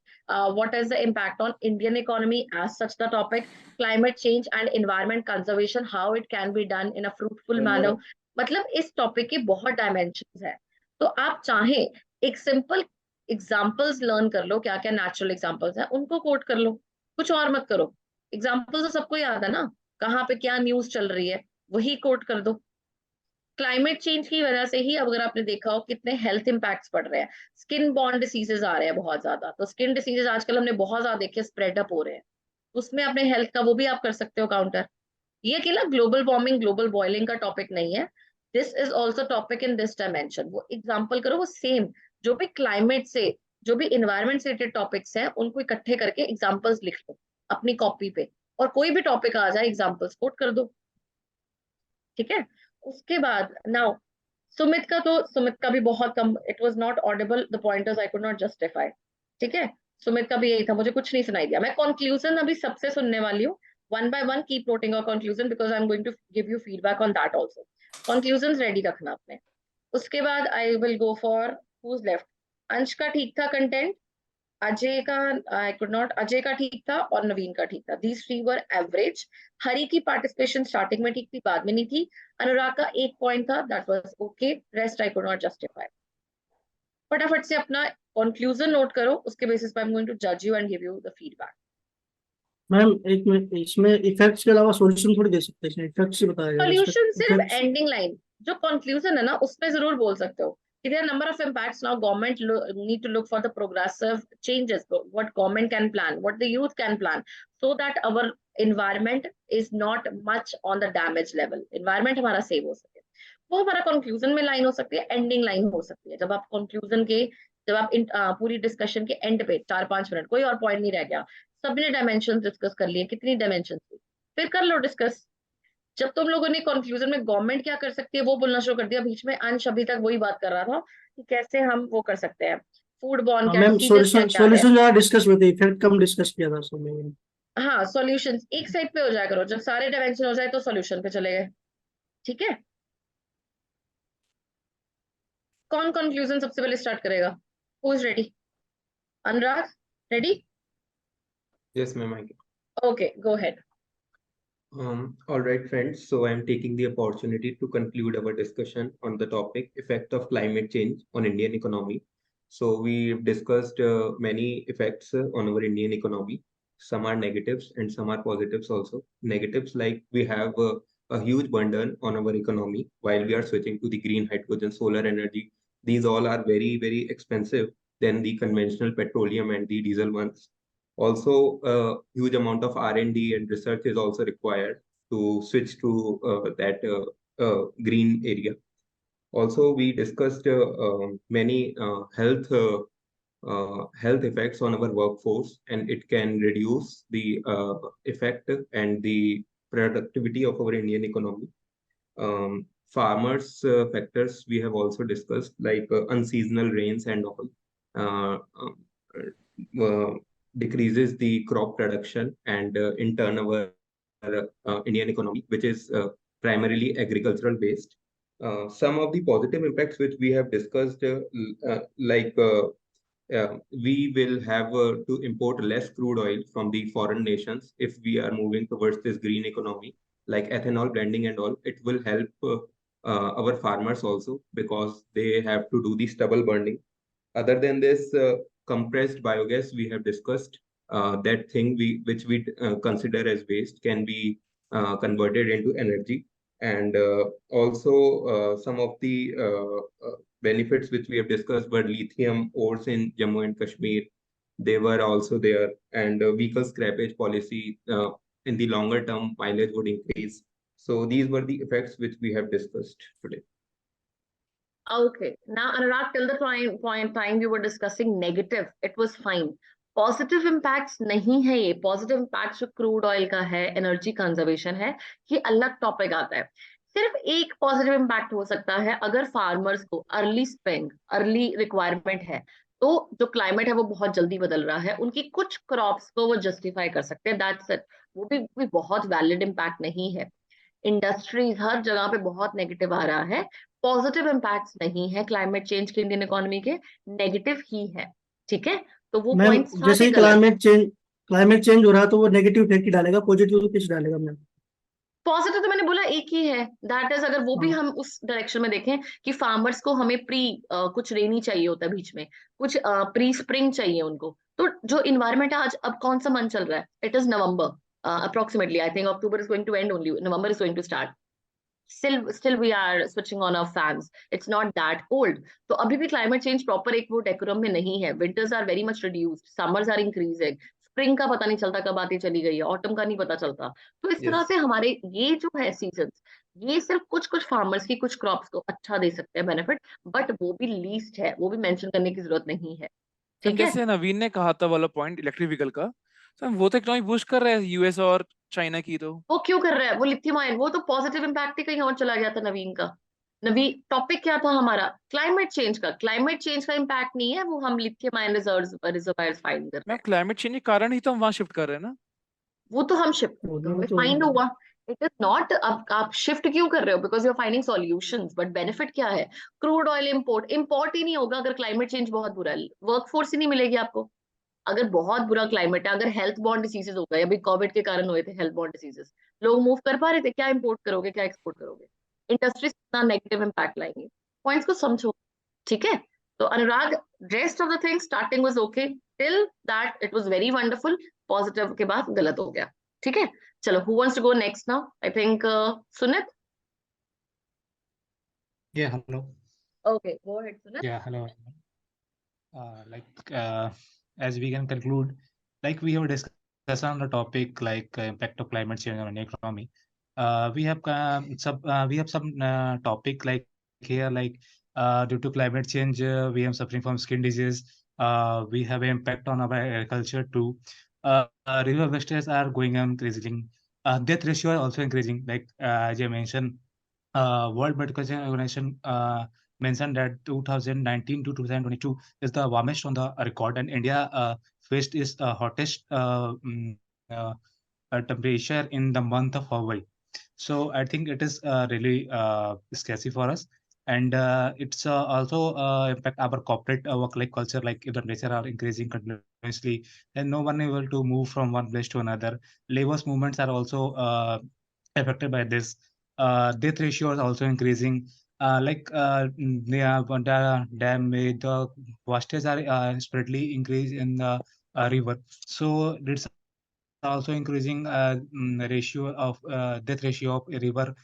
what is the impact on Indian economy as such the topic, climate change and environment conservation, how it can be done in a fruitful manner। मतलब इस topic के बहुत dimensions है। तो आप चाहें एक simple examples learn कर लो, क्या क्या नेचुरल एग्जांपल्स हैं उनको कोट कर लो, कुछ और मत करो। एग्जांपल्स तो सबको याद है ना, कहाँ पे क्या न्यूज चल रही है वही कोट कर दो। क्लाइमेट चेंज की वजह से ही अब अगर आपने देखा हो कितने हेल्थ इंपैक्ट्स पड़ रहे हैं, स्किन बॉर्न डिसीजेस आ रहे हैं बहुत ज्यादा, तो स्किन डिसीजेस आजकल हमने बहुत ज्यादा देखे स्प्रेड अप हो रहे हैं, उसमें अपने हेल्थ का वो भी आप कर सकते हो काउंटर। ये अकेला ग्लोबल वार्मिंग ग्लोबल बॉइलिंग का टॉपिक नहीं है, this is also topic in this dimension. वो एग्जाम्पल करो, वो सेम जो भी क्लाइमेट से, जो भी इन्वायरमेंट से रिलेटेड टॉपिक्स हैं उनको इकट्ठे करके एग्जाम्पल्स लिख लो अपनी कॉपी पे, और कोई भी टॉपिक आ जाए एग्जाम्पल्स कोट कर दो। ठीक है, उसके बाद नाउ सुमित का, तो सुमित का भी बहुत कम, it was not audible, the pointers I could not justify. ठीक है, सुमित का भी यही था, मुझे कुछ नहीं सुनाई दिया। मैं कंक्लूजन अभी सबसे सुनने वाली हूँ, one by one keep noting a conclusion because I am going to give you feedback on that also. Conclusion ready रखना अपने। उसके बाद I will go for who is left. Ansh का ठीक था कंटेंट, अजय का आई कुड नॉट, अजय का ठीक था और नवीन का ठीक था, दीज थ्री वर एवरेज। हरी की पार्टिसिपेशन स्टार्टिंग में ठीक थी, बाद में नहीं थी। अनुराग का एक पॉइंट था, that was okay, rest I could not justify. फटाफट से अपना कंक्लूजन नोट करो, उसके बेसिस पे आई एम गोइंग टू जज you and give you the feedback. Ma'am एक मिनट, इसमें इफेक्ट्स के अलावा सॉल्यूशन थोड़ी दे सकते हैं, इफेक्ट्स ही बताया जाएगा इसका। सॉल्यूशन सिर्फ इफेक्ट्स एंडिंग लाइन, जो कंक्लूजन है ना उसमें जरूर बोल सकते हो कि there are number of impacts now, government need to look for the progressive changes, what government can plan, what the youth can plan, so that our environment is not much on the damage level, environment हमारा save हो सके। वो हमारा conclusion में line हो सकती है, ending line हो सकती है, जब आप कंक्लूजन के, जब आप पूरी डिस्कशन के एंड पे 4-5 मिनट कोई और पॉइंट नहीं रह गया, सबने डायमेंशन डिस्कस कर लिए, कितनी डायमेंशन थी, फिर कर लो डिस्कस। जब तुम लोगों ने कंक्लूजन में गवर्नमेंट क्या कर सकती है वो बोलना शुरू कर दिया, बीच में अंश अभी तक वही बात कर रहा था कि कैसे हम वो कर सकते हैं, फूड बॉर्न हाँ क्या मैम, डिसीजेस क्या सॉल्यूशन क्या है। सॉल्यूशन ज्यादा डिस्कस हुए थे, इफेक्ट कम डिस्कस किया था सब में। हाँ सॉल्यूशंस एक साइड पे हो जाया करो, जब सारे डायमेंशन हो जाए तो सॉल्यूशन पे चले गए। ठीक है, कौन कंक्लूजन सबसे पहले स्टार्ट करेगा? Who is ready? Anurag ready? Yes, ma'am, I can. Okay go ahead. All right, friends. So I'm taking the opportunity to conclude our discussion on the topic effect of climate change on Indian economy. So we've discussed many effects on our Indian economy. Some are negatives and some are positives also. Negatives like we have a huge burden on our economy while we are switching to the green hydrogen, solar energy. These all are very, very expensive than the conventional petroleum and the diesel ones. Also, a huge amount of R&D and research is also required to switch to that green area. Also, we discussed many health effects on our workforce, and it can reduce the effect and the productivity of our Indian economy. farmers factors we have also discussed, like unseasonal rains and all decreases the crop production, and in turn our Indian economy, which is primarily agricultural based. Some of the positive impacts which we have discussed, we will have to import less crude oil from the foreign nations if we are moving towards this green economy, like ethanol blending and all. It will help our farmers also, because they have to do the stubble burning. Other than this, compressed biogas we have discussed, that thing which we consider as waste can be converted into energy. And also some of the benefits which we have discussed were lithium ores in Jammu and Kashmir. They were also there, and vehicle scrappage policy in the longer term mileage would increase. So these were the effects which we have discussed today. Okay. Now, Anurag, till the point time we were discussing negative, it was fine. Positive impacts नहीं है ये. Positive impact जो crude oil का है, energy conservation है, ये अलग topic आता है. सिर्फ एक पॉजिटिव इम्पैक्ट हो सकता है अगर फार्मर्स को अर्ली स्प्रिंग, अर्ली रिक्वायरमेंट है, तो जो क्लाइमेट है वो बहुत जल्दी बदल रहा है, उनकी कुछ क्रॉप्स को वो जस्टिफाई कर सकते हैं. That's it. वो भी बहुत वैलिड इम्पैक्ट नहीं है. इंडस्ट्रीज हर जगह पे बहुत नेगेटिव आ रहा है. पॉजिटिव इम्पैक्ट्स नहीं है क्लाइमेट चेंज के इंडियन इकोनॉमी के, नेगेटिव ही है. ठीक है, तो वो पॉइंट्स जैसे ही क्लाइमेट चेंज हो रहा है तो वो नेगेटिव इफेक्ट ही डालेगा, पॉजिटिव तो किस डालेगा मैम? पॉजिटिव तो मैंने बोला एक ही है, दैट इज अगर वो भी हम उस डायरेक्शन में देखें कि फार्मर्स को हमें कुछ रेनी चाहिए होता है बीच में, कुछ प्री स्प्रिंग चाहिए उनको. तो जो इन्वायरमेंट आज, अब कौन सा मंथ चल रहा है? It is November approximately. I think October is going to end only. November is going to start. Still we are switching on our fans. It's not that cold. तो अभी भी climate change proper एक वो decorum में नहीं है. Winters are very much reduced. Summers are increasing. Spring का पता नहीं चलता कब आती चली गई है. Autumn का नहीं पता चलता. तो इस तरह से हमारे ये जो है seasons, ये सिर्फ कुछ farmers की कुछ crops को अच्छा दे सकते हैं benefit, but वो भी least है. वो भी mention करने की जरूरत नहीं है. ठीक है? जैसे नवीन ने कहा था वाला पॉइंट इलेक्ट्रिक व्हीकल का, वो तो इकोनॉमी बूस्ट कर रहा है यूएस और चाइना की. तो वो क्यों कर रहा है? वो लिथियम आयन, वो तो पॉजिटिव इम्पैक्ट ही कहीं और चला गया था नवीन का. नवीन टॉपिक क्या था हमारा? क्लाइमेट चेंज का. क्लाइमेट चेंज का इम्पैक्ट नहीं है, वो हम लिथियम आयन रिजर्वायर्स फाइंड कर रहे हैं. क्लाइमेट चेंज के कारण ही तो हम वहां शिफ्ट कर रहे हैं ना. वो तो हम शिफ्ट फाइंड हुआ. It is not. अब आप शिफ्ट क्यों कर रहे हो? Because you are finding solutions. But benefit क्या है? क्रूड ऑयल इंपोर्ट ही नहीं होगा अगर क्लाइमेट चेंज बहुत बुरा है. वर्कफोर्स ही नहीं मिलेगी आपको अगर बहुत बुरा क्लाइमेट है. अगर हेल्थ बॉर्न डिसीजेस हो गए, अभी कोविड के कारण हुए थे हेल्थ बॉर्न डिसीजेस, लोग मूव कर पा रहे थे, क्या इंपोर्ट करोगे, क्या एक्सपोर्ट करोगे? इंडस्ट्रीज कितना नेगेटिव इम्पैक्ट लाएंगे. पॉइंट्स को समझो. ठीक है, तो Anurag, rest of the thing starting was okay, till that it was very wonderful. Positive के बाद गलत हो गया. ठीक है, चलो, who wants to go next now? I think Sunit. Yeah, hello. Okay, go ahead, Sunit. Yeah, hello. As we can conclude, like we have discussed on the topic like impact of climate change on economy. We have some topic like here, like due to climate change, we are suffering from skin disease. We have an impact on our agriculture too. River wastes are going on increasing. Death ratio are also increasing. Like as I mentioned, World Medical Organization mentioned that 2019 to 2022 is the warmest on the record, and India faced its hottest temperature in the month of February. So I think it is really scary for us, and it's also impact our corporate work like culture. Like if the temperature are increasing continuously, then no one able to move from one place to another. Labor's movements are also affected by this. Death ratio is also increasing. The damage, the wastage are spreadly increase in the river. So it's also increasing ratio of death ratio of river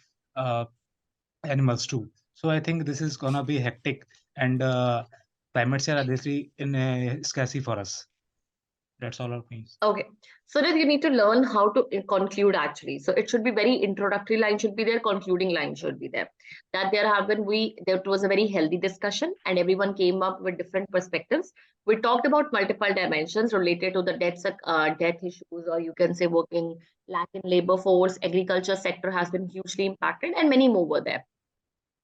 animals too. So I think this is gonna be hectic, and climate change are really scarcity for us. That's all of me. Okay, so that you need to learn how to conclude actually. So it should be very introductory line should be there, concluding line should be there. That there was a very healthy discussion, and everyone came up with different perspectives. We talked about multiple dimensions related to the death issues, or you can say working lack in labor force. Agriculture sector has been hugely impacted, and many more were there.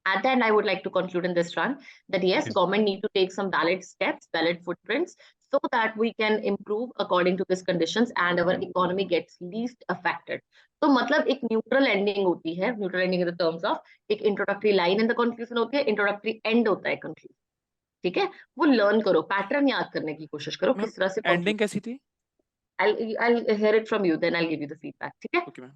At the end, I would like to conclude in this run that yes, government need to take some valid steps, valid footprints, so that we can improve according to these conditions and our economy gets least affected. तो मतलब एक neutral ending होती है, neutral ending in the terms of एक introductory line in the conclusion होती है, introductory end होता है conclusion. ठीक है, वो learn करो, pattern याद करने की कोशिश करो, किस तरह से ending कैसी थी? I'll hear it from you, then I'll give you the feedback. ठीक है? Okay, ma'am.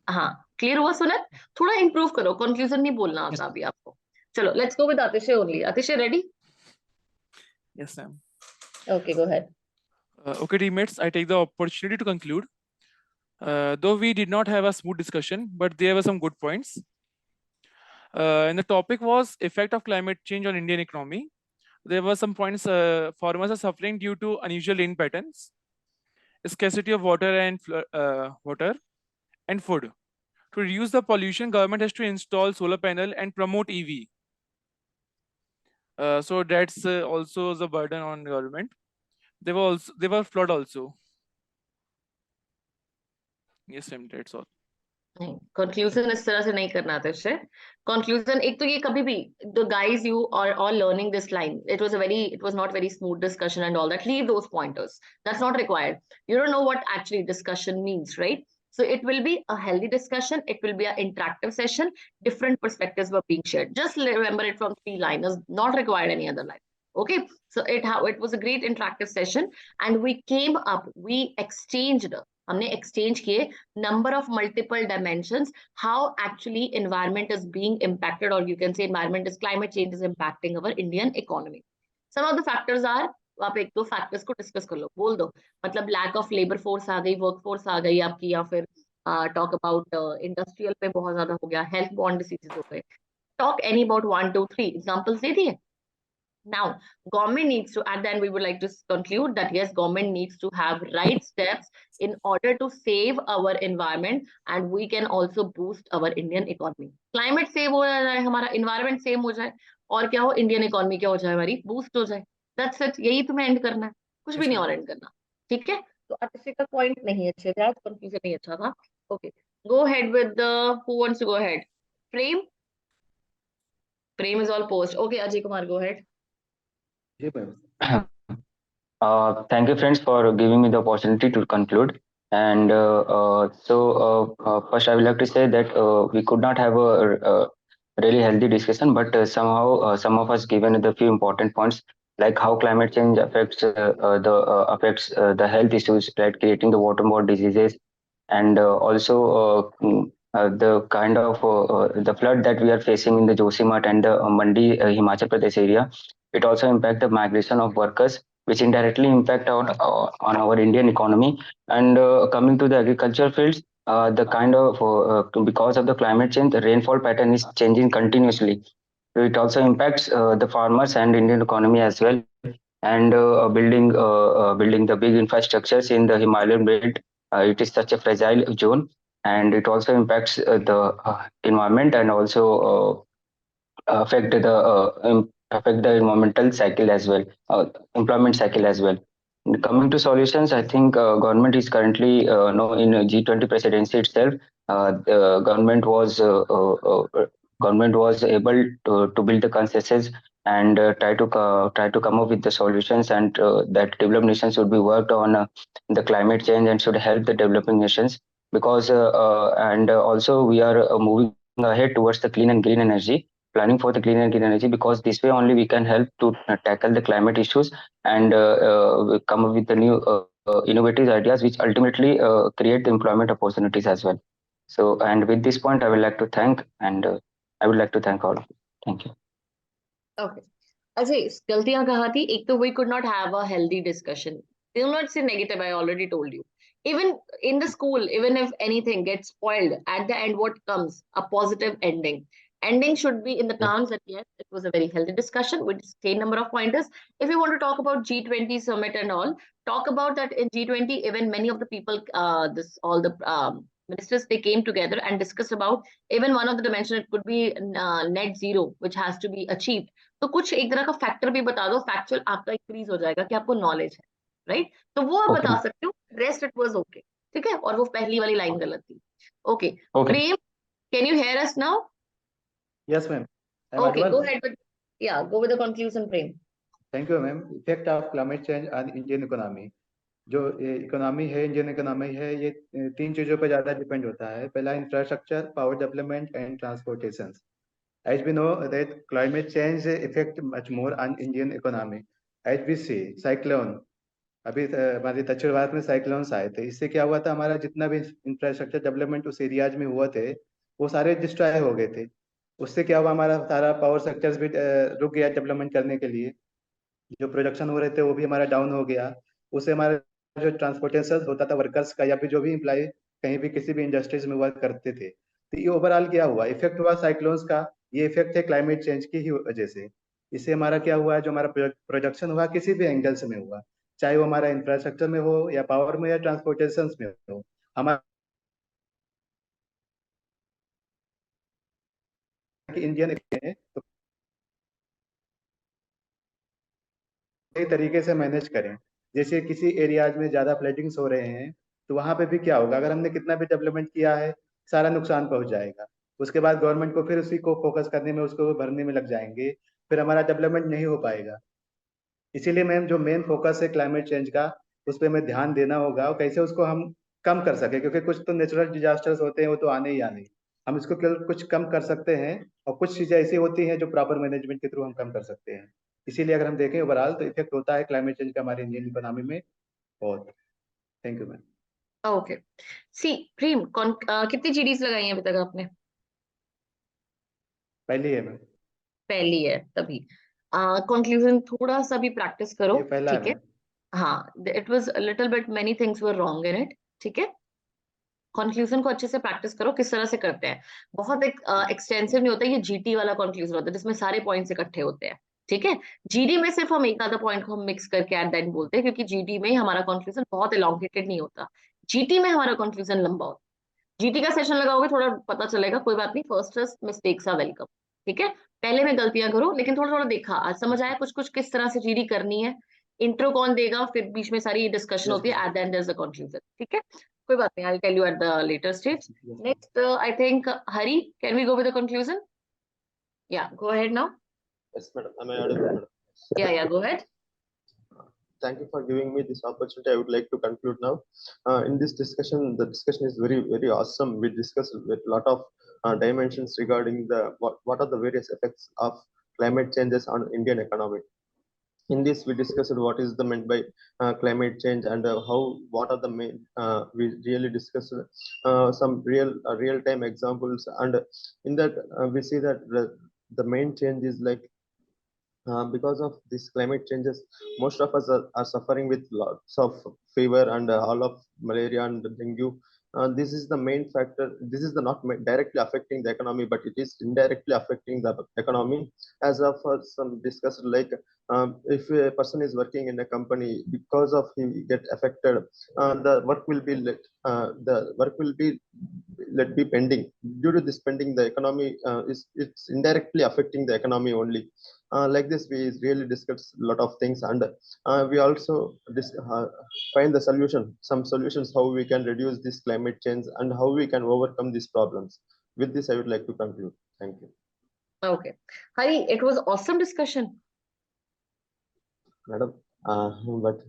हाँ, क्लियर हुआ सुनत? थोड़ा improve करो, conclusion नहीं बोलना आता अभी आपको. चलो, let's go with Atish only. Atish, ready? Yes, ma'am. Okay, go ahead. Okay, teammates, I take the opportunity to conclude. Though we did not have a smooth discussion, but there were some good points. And the topic was effect of climate change on Indian economy. There were some points. Farmers are suffering due to unusual rain patterns, scarcity of water and food. To reduce the pollution, government has to install solar panel and promote EV. So that's also the burden on government. There were flood also. Yes, ma'am, that's all. नहीं, conclusion इस तरह से नहीं करना था इससे. Conclusion एक तो ये कभी भी the guys you are all learning this line. It was not very smooth discussion and all that. Leave those pointers. That's not required. You don't know what actually discussion means, right? So it will be a healthy discussion. It will be an interactive session. Different perspectives were being shared. Just remember it from 3 liners. Not required any other line. Okay. So it was a great interactive session, and we came up. We exchanged. हमने exchange किए number of multiple dimensions, how actually environment is being impacted, or you can say climate change is impacting our Indian economy. Some of the factors are, आप एक दो factors को discuss कर लो, बोल दो, मतलब lack of labor force आ गई, workforce आ गई आपकी, या फिर talk about industrial पे बहुत ज़्यादा हो गया, health borne diseases हो गए. Talk any about 1, 2, 3 examples दे दिए. Now, government needs to, and then we would like to conclude that yes, government needs to have right steps in order to save our environment, and we can also boost our Indian economy. Climate save हो जाए, हमारा environment save हो जाए, और क्या हो, Indian economy क्या हो जाए, हमारी boost हो जाए. That's it. यही तुम्हें end करना है, कुछ भी नहीं और end करना. ठीक है? तो अच्छे का point नहीं अच्छे थे, confusion नहीं अच्छा था. Okay, go ahead with the who wants to go ahead. Prem is all post. Okay, Ajay Kumar, go ahead. Thank you, friends, for giving me the opportunity to conclude. And first, I would like to say that we could not have a really healthy discussion, but somehow some of us given the few important points, like how climate change affects the health issues, like creating the waterborne diseases, and also the kind of the flood that we are facing in the Josimat and the Mandi Himachal Pradesh area. It also impacts the migration of workers, which indirectly impact on our Indian economy. And coming to the agriculture fields, the kind of because of the climate change, the rainfall pattern is changing continuously. So it also impacts the farmers and Indian economy as well. And building the big infrastructures in the Himalayan belt, it is such a fragile zone, and it also impacts the environment, and also affect the environmental cycle as well, employment cycle as well. And coming to solutions, I think government is currently in G20 presidency itself. The government was able to build the consensus and try to come up with the solutions, and that developed nations should be worked on the climate change and should help the developing nations, because and also we are moving ahead towards the clean and green energy, planning for the clean and green energy, because this way only we can help to tackle the climate issues and come up with the new innovative ideas which ultimately create the employment opportunities as well. So, and with this point, I would like to thank, and I would like to thank all of you. Thank you. Okay. Ajay, गलतियां कहाँ थी? एक तो we could not have a healthy discussion. Do not say negative, I already told you. Even in the school, even if anything gets spoiled, at the end, what comes? A positive ending. Ending should be in the terms that yes, it was a very healthy discussion with same number of pointers. If you want to talk about G20 summit and all, talk about that in G20. Even many of the people, all the ministers, they came together and discussed about even one of the dimensions. It could be net zero, which has to be achieved. तो कुछ एक तरह का factor भी बता दो, factual आपका increase हो जाएगा कि आपको नॉलेज है, राइट? तो वो आप बता सकते हो. रेस्ट इट वाज ओके, ठीक है? और वो पहली वाली लाइन गलत थी. Okay, Prem, can you here us now? Yes, ma'am. Okay, go ahead with, yeah, go with the conclusion, Prem. Thank you ma'am. Effect of climate change on Indian economy. जो economy है, Indian economy है, ये 3 चीजों पर ज्यादा depend होता है. पहला infrastructure, power development and transportation. As we know that climate change affect much more on Indian economy. As we see cyclone, अभी हमारे दक्षिण भारत में साइक्लोन्स आए थे. इससे क्या हुआ था, हमारा जितना भी इंफ्रास्ट्रक्चर डेवलपमेंट उस एरियाज में हुआ थे वो सारे डिस्ट्रॉय हो गए थे. उससे क्या हुआ, हमारा सारा पावर सेक्टर्स भी रुक गया डेवलपमेंट करने के लिए. जो प्रोडक्शन हो रहे थे वो भी हमारा डाउन हो गया. उससे हमारा जो ट्रांसपोर्टेशन होता था वर्कर्स का या फिर जो भी इम्प्लाई कहीं भी किसी भी इंडस्ट्रीज में वर्क करते थे, तो ये ओवरऑल क्या हुआ, इफेक्ट हुआ साइक्लोन्स का. ये इफेक्ट है क्लाइमेट चेंज की ही वजह से. इससे हमारा क्या हुआ, जो हमारा प्रोडक्शन हुआ किसी भी एंगल्स में हुआ, चाहे वो हमारा इंफ्रास्ट्रक्चर में हो या पावर में या ट्रांसपोर्टेशन में हो, हमारा इंडियन है तो सही तरीके से मैनेज करें. जैसे किसी एरियाज में ज्यादा फ्लडिंग्स हो रहे हैं तो वहां पे भी क्या होगा, अगर हमने कितना भी डेवलपमेंट किया है सारा नुकसान पहुंच जाएगा. उसके बाद गवर्नमेंट को फिर उसी को फोकस करने में, उसको भरने में लग जाएंगे, फिर हमारा डेवलपमेंट नहीं हो पाएगा. इसीलिए मैम जो मेन फोकस है क्लाइमेट चेंज का, उस पर हमें ध्यान देना होगा और कैसे उसको हम कम कर सके, क्योंकि कुछ तो नेचुरल डिजास्टर्स होते हैं वो तो आने ही आने. हम इसको केवल कुछ कम कर सकते हैं और कुछ चीजें ऐसी होती हैं जो प्रॉपर मैनेजमेंट के थ्रू हम कम कर सकते हैं. इसीलिए अगर हम देखें ओवरऑल तो इफेक्ट होता है क्लाइमेट चेंज का हमारे इंडियन इकोनॉमी में बहुत. Thank you ma'am. ओके, सी प्रेम, कितनी जीडीज लगाई हैं अभी तक आपने? पहली है मैम. पहली है, तभी कंक्लूजन थोड़ा सा भी प्रैक्टिस करो. ये पहला ठीक है है, हाँ, it was a little bit, many things were wrong in it. ठीक है, कंक्लूजन को अच्छे से प्रैक्टिस करो, किस तरह से करते हैं. बहुत एक एक्सटेंसिव नहीं होता, ये जीटी वाला कंक्लूजन होता है जिसमें सारे पॉइंट्स इकट्ठे होते हैं. ठीक है, जीडी में सिर्फ हम एक आधा पॉइंट को हम मिक्स करके एट द एंड बोलते हैं, क्योंकि जीडी में हमारा कंक्लूजन बहुत एलोंगेटेड नहीं होता. जीटी में हमारा कंक्लूजन लंबा होता है. जीटी का सेशन लगाओगे थोड़ा पता चलेगा, कोई बात नहीं, फर्स्ट मिस्टेक्स आर वेलकम. ठीक है, पहले में गलतियां करो, लेकिन थोड़ा थोड़ा देखा, आज समझ आया कुछ कुछ किस तरह से जीडी करनी है. इंट्रो कौन देगा, फिर बीच में सारी डिस्कशन होती है, at the end there is the conclusion. ठीक है, कोई बात नहीं, I will tell you at the later stage. Next I think Hari, can we go with the conclusion? या go ahead now. Yes, madam. Am I audible, madam? या go ahead. Thank you for giving me this opportunity. I would like to conclude now. In this discussion, the discussion is very, very awesome. We discussed with a lot of dimensions regarding what are the various effects of climate changes on Indian economy. In this, we discussed what is the meant by climate change and what are the main. We really discussed some real time examples, and in that we see that the main change is like. Because of these climate changes, most of us are suffering with lots of fever and all of malaria and dengue. This is the main factor. This is the not directly affecting the economy, but it is indirectly affecting the economy. As of some discussed, like if a person is working in a company, because of him get affected, the work will be let be pending. Due to this pending, the economy it's indirectly affecting the economy only. Like this, we really discuss a lot of things, and we also find the some solutions how we can reduce this climate change and how we can overcome these problems. With this, I would like to conclude. Thank you. Okay, Hari, it was awesome discussion. Madam, but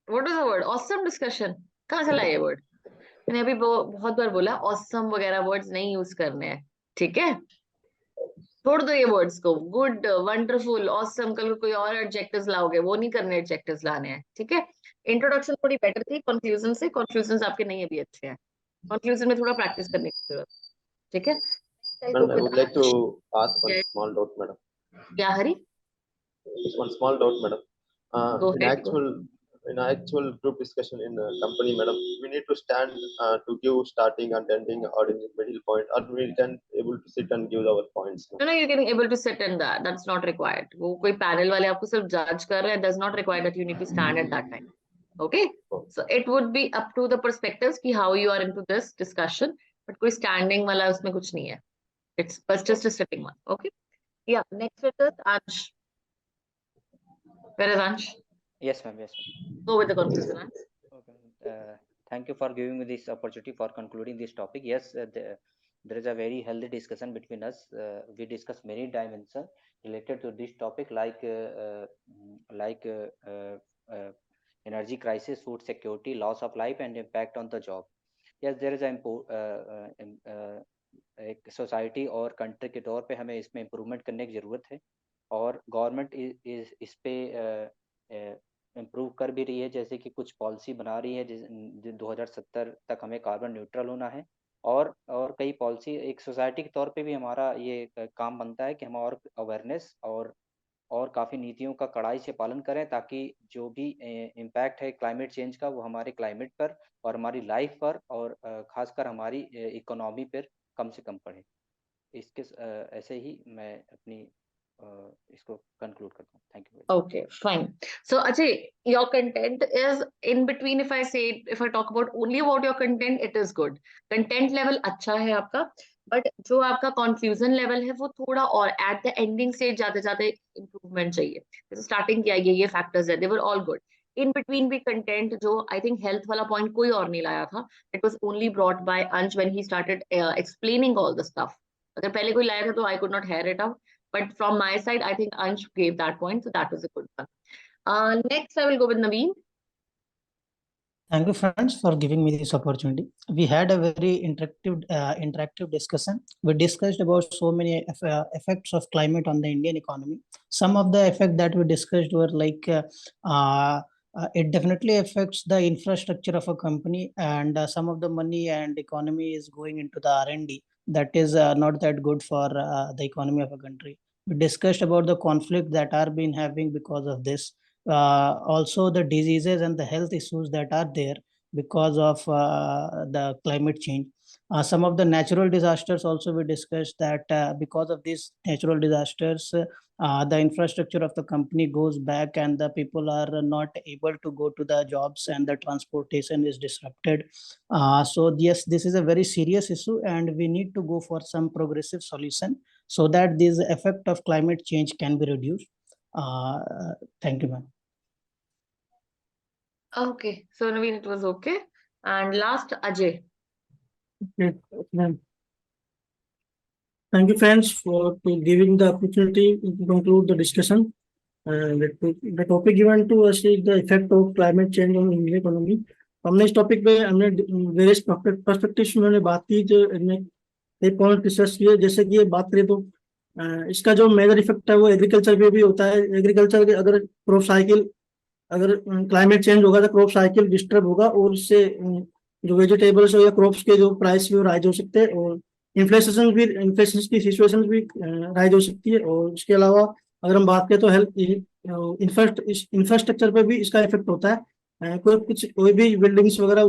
what is the word? Awesome discussion. कहाँ चला ये word? मैंने अभी बहुत बार बोला awesome वगैरह words नहीं use करने हैं. ठीक है, छोड़ दो ये वर्ड्स को. गुड, वंडरफुल, ऑसम, कल कोई और एडजेक्टिव्स लाओगे, वो नहीं करने एडजेक्टिव्स लाने हैं. ठीक है, इंट्रोडक्शन थोड़ी बेटर थी कंक्लूजन से. कंक्लूजंस आपके नहीं अभी अच्छे हैं, कंक्लूजन में थोड़ा प्रैक्टिस करने की जरूरत. ठीक है, madam, I would like to ask one small doubt, madam. क्या हरी? Just one small doubt, madam. Go ahead. In actual group discussion in the company, madam, we need to stand to give starting and ending or in the middle point, or we can able to sit and give our points. No, you're getting able to sit in that. That's not required. वो कोई panel वाले आपको सिर्फ जज कर रहे हैं. Does not require that you need to stand at that time. Okay, so it would be up to the perspectives कि how you are into this discussion, but कोई standing वाला उसमें कुछ नहीं है. It's just a sitting one. Okay, yeah. Next it is Ansh. Where is Ansh? Yes, ma'am. Yes, ma'am. Go with the conclusion, Ansh. Okay. Thank you for giving me this opportunity for concluding this topic. Yes, there is a very healthy discussion between us. We discuss many dimensions related to this topic, like energy crisis, food security, loss of life, and impact on the job. Yes, there is एक society और country के तौर पे हमें इसमें improvement करने की ज़रूरत है, और गवर्नमेंट इस पे इम्प्रूव कर भी रही है, जैसे कि कुछ पॉलिसी बना रही है जिस 2070 तक हमें कार्बन न्यूट्रल होना है, और कई पॉलिसी एक सोसाइटी के तौर पे भी हमारा ये काम बनता है कि हम और अवेयरनेस और काफ़ी नीतियों का कड़ाई से पालन करें, ताकि जो भी इम्पैक्ट है क्लाइमेट चेंज का वो हमारे क्लाइमेट पर और हमारी लाइफ पर और खासकर हमारी इकोनॉमी पर कम से कम पड़े। इसके ऐसे ही मैं अपनी इसको conclude करता हूँ। Thank you. Okay, fine. So Ajay, your content is in between. If I talk about only about your content, it is good. Content level अच्छा है आपका, but जो आपका confusion level है वो थोड़ा और at the ending stage जाते improvement चाहिए. जैसे starting किया ये factors है, they were all good. In between भी content जो I think health वाला point कोई और नहीं लाया था. It was only brought by Ansh when he started explaining all the stuff. अगर पहले कोई लाया था तो I could not hear it out. But from my side, I think Ansh gave that point, so that was a good one. Next, I will go with Naveen. Thank you, friends, for giving me this opportunity. We had a very interactive discussion. We discussed about so many effects of climate on the Indian economy. Some of the effects that we discussed were like it definitely affects the infrastructure of a company, and some of the money and economy is going into the R&D. That is not that good for the economy of a country. We discussed about the conflict that are been having because of this. Also the diseases and the health issues that are there because of the climate change. Some of the natural disasters also we discussed that because of these natural disasters, the infrastructure of the company goes back and the people are not able to go to the jobs and the transportation is disrupted. So yes, this is a very serious issue and we need to go for some progressive solution so that this effect of climate change can be reduced. Thank you, ma'am. Okay, so Naveen, it was okay. And last, Ajay. Okay, ma'am. Thank you, friends, for giving the opportunity to conclude the discussion. The topic given to us is the effect of climate change on Indian economy. हमने इस topic पे हमने various perspectives में हमने बात की, जो कई पॉइंट डिस्कस किए. जैसे कि ये बात करें तो इसका जो मेजर इफेक्ट है वो एग्रीकल्चर पे भी होता है. एग्रीकल्चर के अगर क्रॉप साइकिल, अगर क्लाइमेट चेंज होगा तो क्रॉप साइकिल डिस्टर्ब होगा और उससे जो वेजिटेबल्स या क्रॉप्स के जो प्राइस भी राइज हो सकते हैं और इन्फ्लेशन की सिचुएशन भी राइज हो सकती है. और इसके अलावा अगर हम बात करें तो हेल्थ इंफ्रास्ट्रक्चर पे भी इसका इफेक्ट होता है. कोई भी बिल्डिंग्स वगैरह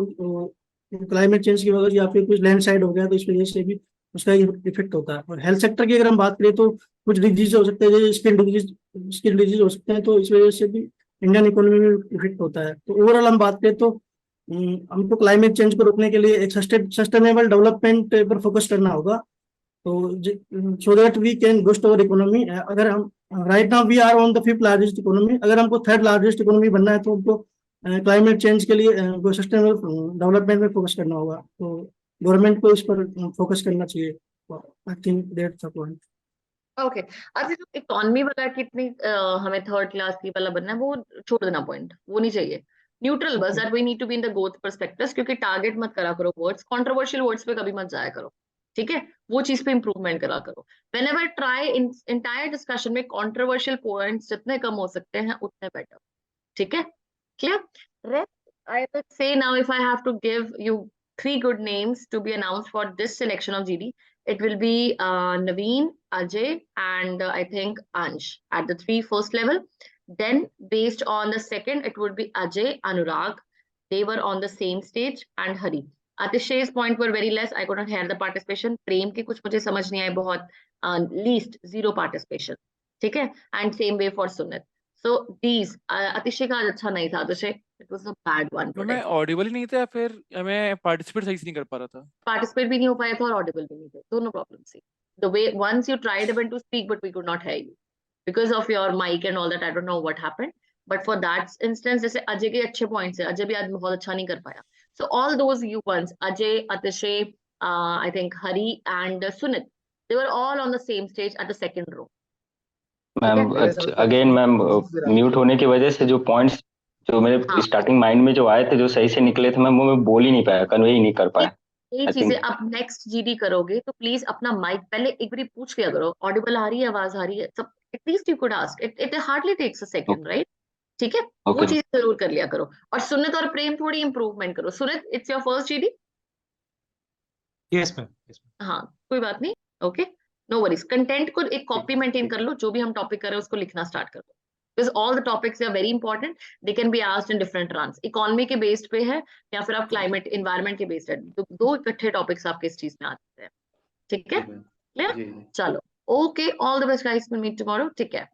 क्लाइमेट चेंज की वजह या फिर कुछ लैंडस्लाइड हो गया तो इस वजह से भी उसका इफेक्ट होता है. और हेल्थ सेक्टर की अगर हम बात करें तो कुछ डिजीज हो सकते हैं, जैसे स्किन डिजीज हो सकते हैं, तो इस वजह से भी इंडियन इकोनॉमी में इफेक्ट होता है. तो ओवरऑल हम बात करें तो हमको क्लाइमेट चेंज को रोकने के लिए एक सस्टेनेबल डेवलपमेंट पर फोकस करना होगा, तो so that we can boost our economy. अगर हम right now we are on the 5th largest economy, अगर हमको 3rd लार्जेस्ट इकोनॉमी बनना है तो हमको क्लाइमेट चेंज के लिए सस्टेनेबल डेवलपमेंट में फोकस करना होगा. तो गवर्नमेंट को इस पर फोकस करना चाहिए. I think that's the point. Okay, अच्छा जो इकोनॉमी वाला कितनी हमें 3rd क्लास की वाला बनना है वो छोड़ देना, पॉइंट वो नहीं चाहिए. न्यूट्रल बस, that we need to be in the growth perspectives, क्योंकि टारगेट मत करा करो वर्ड्स, कंट्रोवर्शियल वर्ड्स पे कभी मत जाया करो. ठीक है, वो चीज पे इंप्रूवमेंट करा करो. Whenever try in entire discussion में कंट्रोवर्शियल पॉइंट्स जितने कम हो सकते हैं उतने बेटर. ठीक है, clear? Rest I will say now if I have to give you 3 good names to be announced for this selection of GD, it will be Naveen, Ajay, and I think Ansh at the 3 first level. Then based on the second, it would be Ajay, Anurag. They were on the same stage, and Hari. Atishay's point were very less. I could not hear the participation. Prem की कुछ मुझे समझ नहीं आए बहुत, least 0 participation. ठीक है, and same way for Sunit. So these Atishay का आज अच्छा नहीं था. Atishay, it was a bad one. तो मैं ऑडिबल ही नहीं था, फिर मैं पार्टिसिपेट सही से नहीं कर पा रहा था. पार्टिसिपेट भी नहीं हो पाया था और ऑडिबल भी नहीं थे, दोनों प्रॉब्लम थी. The way once you tried even to speak but we could not hear you because of your mic and all that. I don't know what happened, but for that instance, जैसे अजय के अच्छे points है, अजय भी आज बहुत अच्छा नहीं कर पाया. So all those you ones, Ajay, Atishay, I think Hari and Sunit, they were all on the same stage at the second row. Ma'am again ma'am mute होने की वजह से जो पॉइंट्स जो मेरे स्टार्टिंग माइंड में जो आए थे, जो सही से निकले थे मैम, वो मैं बोल ही नहीं पाया, कन्वे ही नहीं कर पाया। यही चीजें अब नेक्स्ट जीडी करोगे तो प्लीज अपना माइक पहले एक बार पूछ लिया करो, ऑडिबल आ रही है, आवाज आ रही है, सब at least you could ask it hardly takes a second, right? ठीक है, वो चीज जरूर कर लिया करो। और सुनित और प्रेम थोड़ी इंप्रूवमेंट करो। Sunit, it's your first GD? Yes ma'am. हाँ, कोई बात नहीं, ओके, नो वरीज। कंटेंट को एक कॉपी मेंटेन कर लो, जो भी हम टॉपिक कर रहे हैं उसको लिखना स्टार्ट कर दो, because all the topics are very important, they can be asked in different runs. Economy के बेस्ड पे है या फिर आप क्लाइमेट इन्वायरमेंट के बेस्ड है, तो दो इकट्ठे टॉपिक्स आपके इस चीज में आते हैं। ठीक है, क्लियर? चलो, okay, all the best guys, will meet tomorrow. ठीक है।